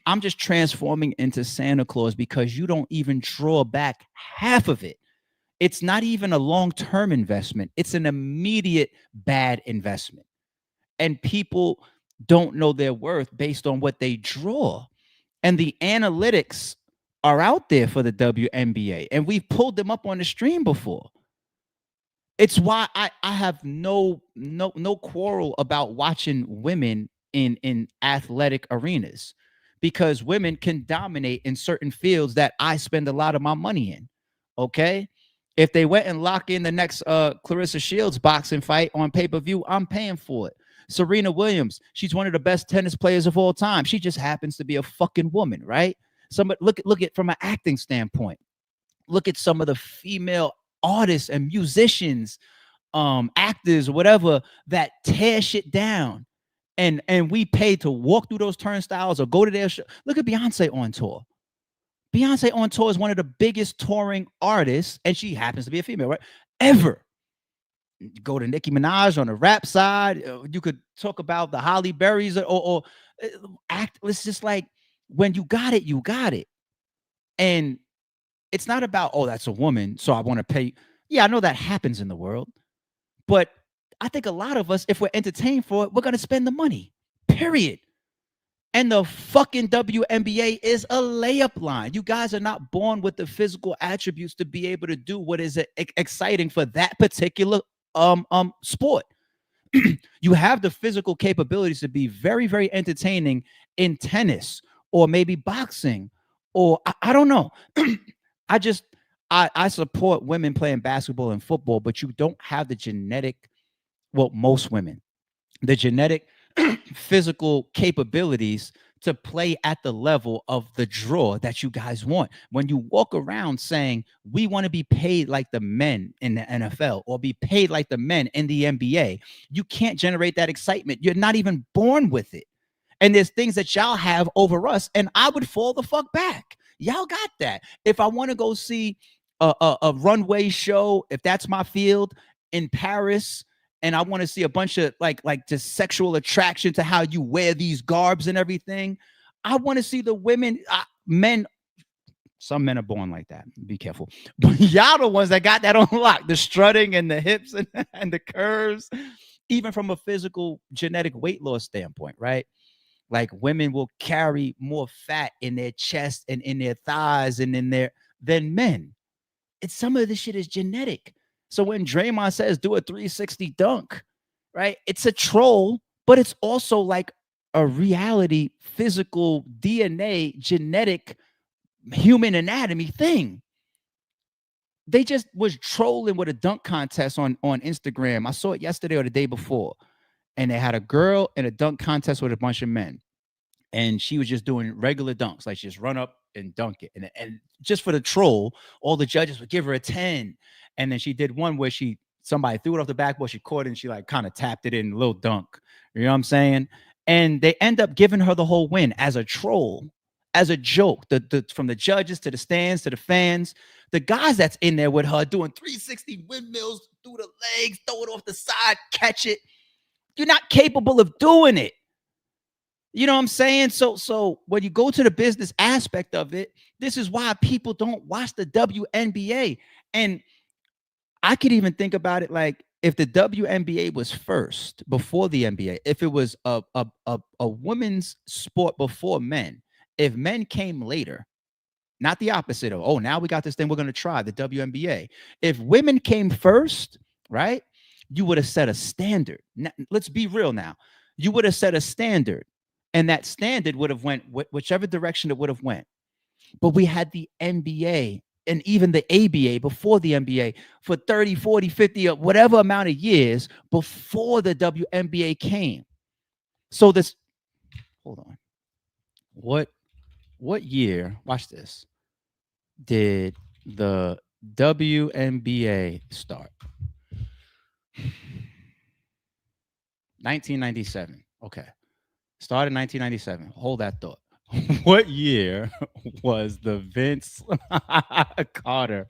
I'm just transforming into Santa Claus because you don't even draw back half of it. It's not even a long-term investment. It's an immediate bad investment. And people don't know their worth based on what they draw. And the analytics are out there for the WNBA, and we've pulled them up on the stream before. It's why I have no quarrel about watching women in athletic arenas, because women can dominate in certain fields that I spend a lot of my money in. Okay, if they went and lock in the next Clarissa Shields boxing fight on pay-per-view, I'm paying for it. Serena Williams, she's one of the best tennis players of all time. She just happens to be a fucking woman, right? Somebody look at from an acting standpoint. Look at some of the female artists and musicians, actors, whatever, that tear shit down, and we pay to walk through those turnstiles or go to their show. Look at Beyonce on tour. Beyonce on tour is one of the biggest touring artists, and she happens to be a female, right? Ever. Go to Nicki Minaj on the rap side. You could talk about the Holly Berrys or act. It's just like, when you got it, you got it. And it's not about, oh, that's a woman, so I want to pay. Yeah, I know that happens in the world. But I think a lot of us, if we're entertained for it, we're going to spend the money, period. And the fucking WNBA is a layup line. You guys are not born with the physical attributes to be able to do what is exciting for that particular sport. You have the physical capabilities to be very, very entertaining in tennis, or maybe boxing, or I don't know. I support women playing basketball and football, but you don't have the genetic, well, most women, the genetic physical capabilities to play at the level of the draw that you guys want. When you walk around saying we want to be paid like the men in the NFL or be paid like the men in the NBA, you can't generate that excitement. You're not even born with it. And there's things that y'all have over us, and I would fall the fuck back. Y'all got that. If I want to go see a runway show, if that's my field, in Paris, and I want to see a bunch of like just sexual attraction to how you wear these garbs and everything, I want to see the women, men. Some men are born like that. Be careful. But y'all the ones that got that on lock. The strutting and the hips and the curves, even from a physical genetic weight loss standpoint, right? Like women will carry more fat in their chest and in their thighs and in their than men. It's some of this shit is genetic. So when Draymond says do a 360 dunk, right? It's a troll, but it's also like a reality, physical, DNA, genetic, human anatomy thing. They just was trolling with a dunk contest on Instagram. I saw it yesterday or the day before. And they had a girl in a dunk contest with a bunch of men. and she was just doing regular dunks, like just run up and dunk it. And just for the troll, all the judges would give her a 10. And then she did one where somebody threw it off the backboard, she caught it, and she like kind of tapped it in, a little dunk. You know what I'm saying? And they end up giving her the whole win as a troll, as a joke. From the judges to the stands to the fans, the guys that's in there with her doing 360 windmills through the legs, throw it off the side, catch it. You're not capable of doing it. You know what I'm saying? So when you go to the business aspect of it, this is why people don't watch the WNBA. And I could even think about it like if the WNBA was first before the NBA, if it was a women's sport before men, if men came later, not the opposite of, oh, now we got this thing we're going to try, the WNBA. If women came first, right, you would have set a standard. Now, let's be real now. You would have set a standard, and that standard would have went whichever direction it would have went. But we had the NBA and even the ABA before the NBA for 30, 40, 50, or whatever amount of years before the WNBA came. So this, hold on. What year, watch this, did the WNBA start? 1997. Okay. Started in 1997. Hold that thought. What year was the Vince Carter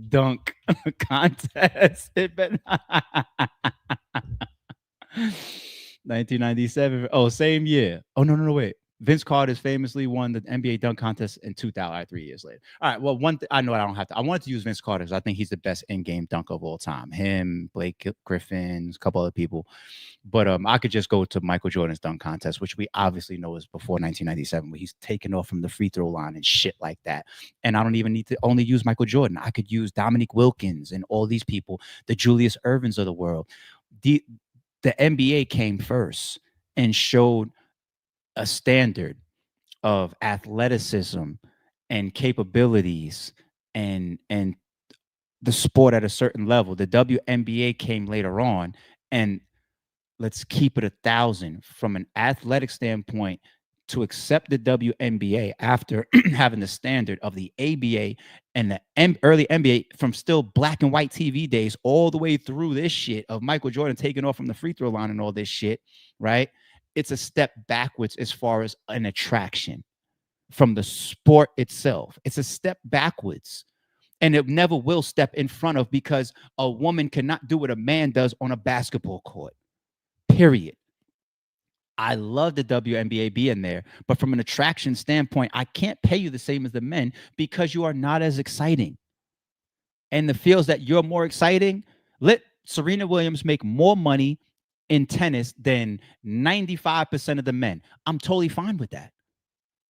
dunk contest? 1997. Oh, same year. Oh, no, wait. Vince Carter famously won the NBA dunk contest in 2000, 3 years later. All right. Well, I know I don't have to. I wanted to use Vince Carter because I think he's the best in-game dunker of all time. Him, Blake Griffin, a couple other people. But I could just go to Michael Jordan's dunk contest, which we obviously know is before 1997, where he's taken off from the free throw line and shit like that. And I don't even need to only use Michael Jordan. I could use Dominique Wilkins and all these people, the Julius Ervings of the world. The NBA came first and showed a standard of athleticism and capabilities and the sport at a certain level. The WNBA came later on, and let's keep it 1,000 from an athletic standpoint. To accept the WNBA after having the standard of the ABA and the early NBA from still black and white TV days all the way through this shit of Michael Jordan taking off from the free throw line and all this shit, right? It's a step backwards as far as an attraction from the sport itself. It's a step backwards, and it never will step in front of, because a woman cannot do what a man does on a basketball court, period. I love the WNBA being there, but from an attraction standpoint, I can't pay you the same as the men because you are not as exciting. And the fields that you're more exciting, let Serena Williams make more money in tennis than 95% of the men. I'm totally fine with that.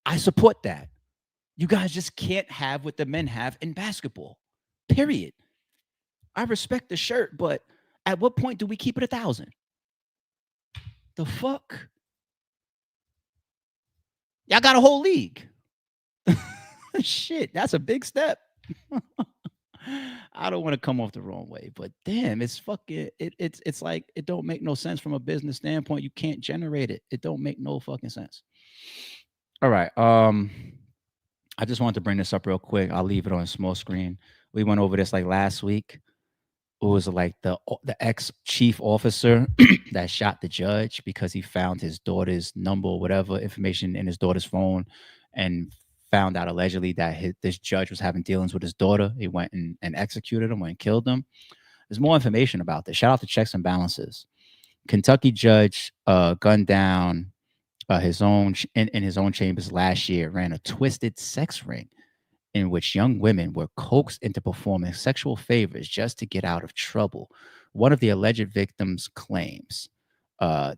I support that. You guys just can't have what the men have in basketball, period. I respect the shirt, but at what point do we keep it 1,000? The fuck? Y'all got a whole league. Shit, that's a big step. I don't want to come off the wrong way, but damn, it's fucking it's like it don't make no sense from a business standpoint. You can't generate it. It don't make no fucking sense. All right. I just wanted to bring this up real quick. I'll leave it on small screen. We went over this like last week. It was like the ex-chief officer that shot the judge because he found his daughter's number or whatever information in his daughter's phone and found out allegedly that this judge was having dealings with his daughter. He went and executed him and killed him. There's more information about this. Shout out to Checks and Balances. Kentucky judge gunned down his own in his own chambers last year, ran a twisted sex ring in which young women were coaxed into performing sexual favors just to get out of trouble. One of the alleged victims claims,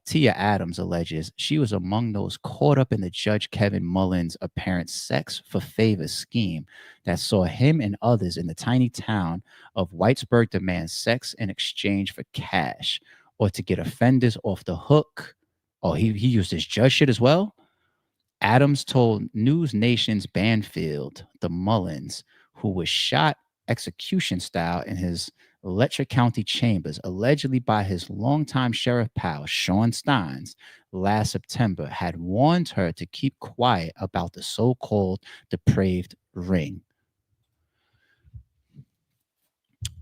Tia Adams alleges she was among those caught up in the Judge Kevin Mullins' apparent sex for favors scheme that saw him and others in the tiny town of Whitesburg demand sex in exchange for cash or to get offenders off the hook. Oh, he used his judge shit as well? Adams told News Nation's Banfield, the Mullins, who was shot execution style in his Letcher County Chambers, allegedly by his longtime sheriff pal, Sean Steins, last September, had warned her to keep quiet about the so-called depraved ring.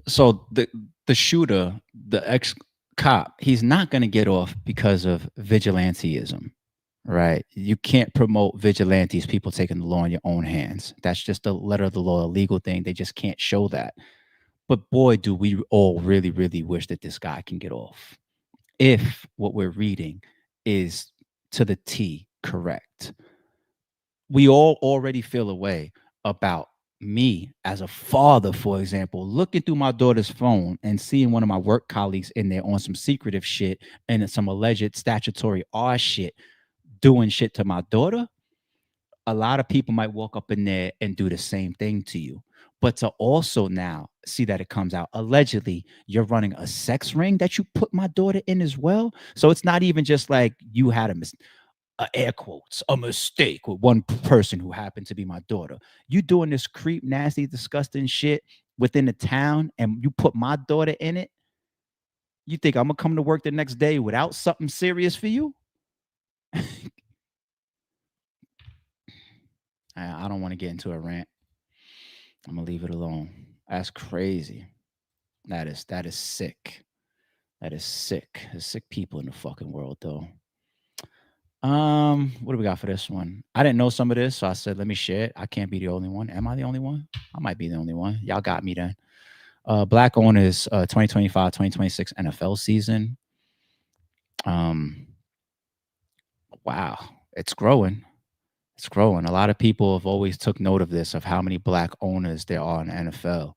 So the shooter, the ex-cop, he's not going to get off because of vigilanteism, right? You can't promote vigilantes, people taking the law in your own hands. That's just a letter of the law, a legal thing. They just can't show that. But boy, do we all really, really wish that this guy can get off. If what we're reading is to the T correct. We all already feel a way about me as a father, for example, looking through my daughter's phone and seeing one of my work colleagues in there on some secretive shit and some alleged statutory R shit, doing shit to my daughter. A lot of people might walk up in there and do the same thing to you. But to also now see that it comes out, allegedly, you're running a sex ring that you put my daughter in as well. So it's not even just like you had air quotes, a mistake with one person who happened to be my daughter. You doing this creep, nasty, disgusting shit within the town and you put my daughter in it. You think I'm going to come to work the next day without something serious for you? I don't want to get into a rant. I'm going to leave it alone. That's crazy. That is sick. That is sick. There's sick people in the fucking world, though. What do we got for this one? I didn't know some of this, so I said, let me share it. I can't be the only one. Am I the only one? I might be the only one. Y'all got me then. Black owners 2025-2026 NFL season. Wow, it's growing. It's growing. A lot of people have always took note of this, of how many black owners there are in the NFL.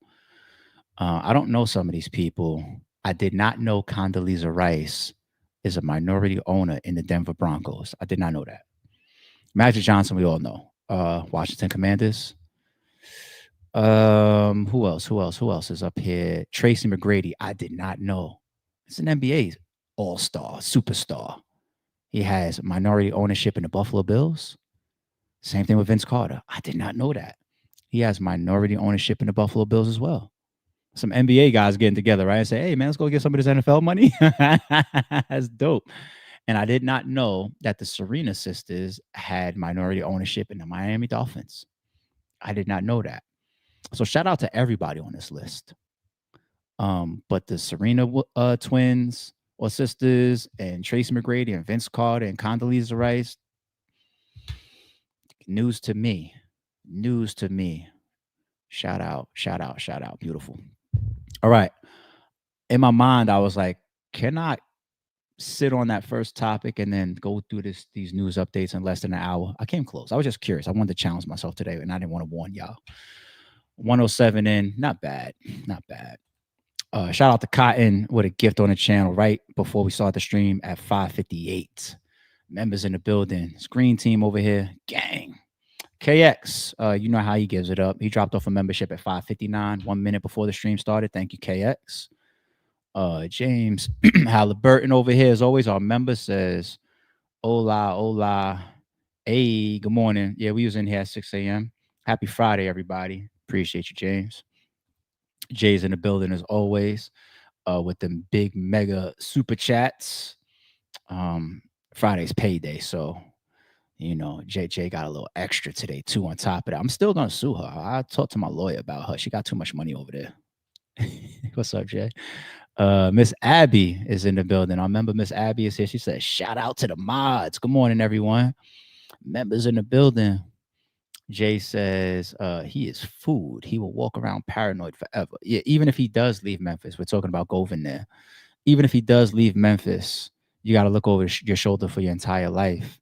I don't know some of these people. I did not know Condoleezza Rice is a minority owner in the Denver Broncos. I did not know that. Magic Johnson, we all know. Washington Commanders. Who else is up here? Tracy McGrady. I did not know. It's an NBA all-star, superstar. He has minority ownership in the Buffalo Bills. Same thing with Vince Carter. I did not know that. He has minority ownership in the Buffalo Bills as well. Some NBA guys getting together, right? And say, hey, man, let's go get some of this NFL money. That's dope. And I did not know that the Serena sisters had minority ownership in the Miami Dolphins. I did not know that. So shout out to everybody on this list. But the Serena twins or sisters and Tracy McGrady and Vince Carter and Condoleezza Rice, news to me. News to me. Shout out. Beautiful. All right. In my mind, I was like, can I sit on that first topic and then go through these news updates in less than an hour? I came close. I was just curious. I wanted to challenge myself today, and I didn't want to warn y'all. 107 in, not bad. Not bad. Shout out to Cotton with a gift on the channel right before we start the stream at 5:58. Members in the building. Screen team over here. Gang. KX, you know how he gives it up. He dropped off a membership at 5:59, 1 minute before the stream started. Thank you, KX. James Halliburton over here, as always, our member says, hola. Hey, good morning. Yeah, we was in here at 6 a.m. Happy Friday, everybody. Appreciate you, James. Jay's in the building as always, with them big mega super chats. Friday's payday, so you know, JJ got a little extra today too on top of that. I'm still gonna sue her. I talked to my lawyer about her. She got too much money over there. What's up, Jay? Miss Abby is in the building. I remember Miss Abby is here. She said, shout out to the mods. Good morning, everyone. Members in the building. Jay says he is food. He will walk around paranoid forever. Yeah, even if he does leave Memphis, we're talking about Govin there. Even if he does leave Memphis, you got to look over your shoulder for your entire life.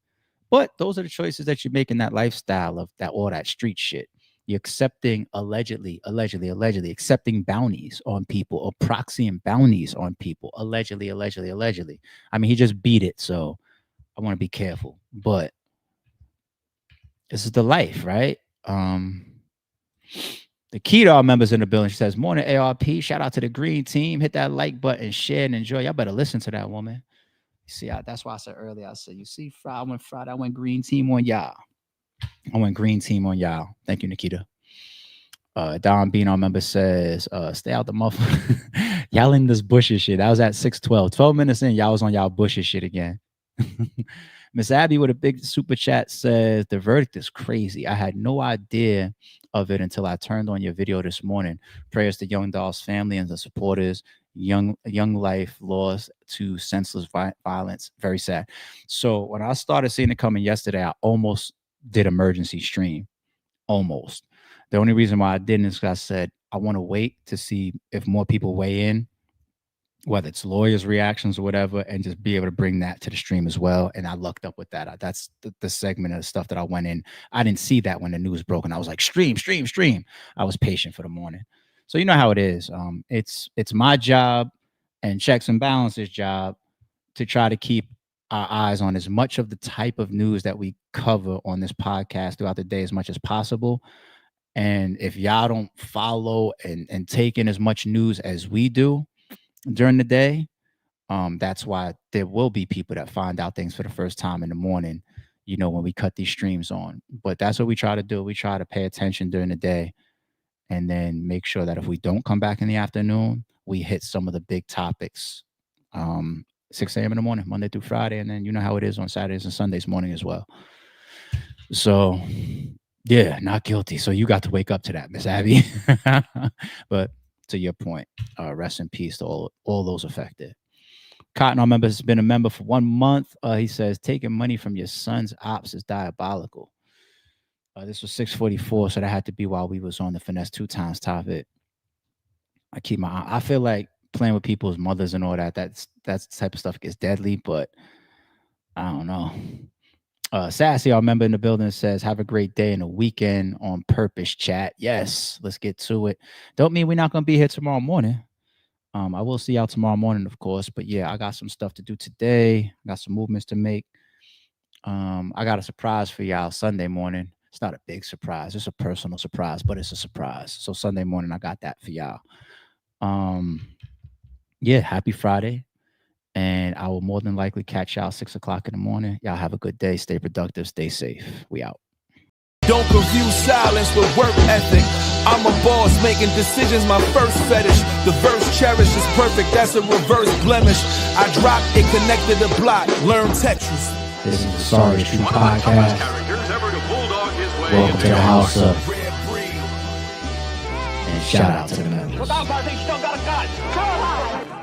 But those are the choices that you make in that lifestyle of that all that street shit. You're accepting allegedly accepting bounties on people or proxying bounties on people. Allegedly. I mean, he just beat it, so I want to be careful. But this is the life, right? The key to our members in the building, she says, morning ARP, shout out to the green team. Hit that like button, share and enjoy. Y'all better listen to that woman. You see, that's why I said earlier, I said, you see, I went green team on y'all. Thank you, Nikita. Don Bean, our member, says, stay out the motherfucker. Y'all in this bushy shit. That was at 6:12. 12 minutes in, y'all was on y'all bushy shit again. Miss Abby with a big super chat says, the verdict is crazy. I had no idea of it until I turned on your video this morning. Prayers to Young Dolph's family and the supporters. Young life lost to senseless violence. Very sad. So when I started seeing it coming yesterday, I almost did emergency stream. Almost. The only reason why I didn't is because I said I want to wait to see if more people weigh in, whether it's lawyers' reactions or whatever, and just be able to bring that to the stream as well. And I lucked up with that. That's the segment of the stuff that I went in. I didn't see that when the news broke, and I was like, stream. I was patient for the morning. So you know how it is. It's my job and Checks and Balances' job to try to keep our eyes on as much of the type of news that we cover on this podcast throughout the day as much as possible. And if y'all don't follow and take in as much news as we do during the day, that's why there will be people that find out things for the first time in the morning, you know, when we cut these streams on. But that's what we try to do. We try to pay attention during the day and then make sure that if we don't come back in the afternoon, we hit some of the big topics 6 a.m. in the morning, Monday through Friday. And then you know how it is on Saturdays and Sundays morning as well. So yeah, not guilty. So you got to wake up to that, Miss Abby. But to your point, rest in peace to all those affected. Cotton, our member, has been a member for 1 month. He says, taking money from your son's ops is diabolical. This was 6:44, so that had to be while we was on the Finesse 2 times topic. I feel like playing with people's mothers and all that, that's the type of stuff gets deadly, but I don't know. Sassy, our member in the building, says, have a great day and a weekend on purpose, chat. Yes, let's get to it. Don't mean we're not going to be here tomorrow morning. I will see y'all tomorrow morning, of course, but yeah, I got some stuff to do today. I got some movements to make. I got a surprise for y'all Sunday morning. It's not a big surprise. It's a personal surprise, but it's a surprise. So Sunday morning, I got that for y'all. Yeah, happy Friday. And I will more than likely catch y'all 6 o'clock in the morning. Y'all have a good day. Stay productive. Stay safe. We out. Don't confuse silence with work ethic. I'm a boss making decisions, my first fetish. The verse cherished is perfect, that's a reverse blemish. I dropped it, connected the block, learn Tetris. This is the Sorry True Podcast. Welcome to the house of. And shout out to the members. Without, I think you still got a gun.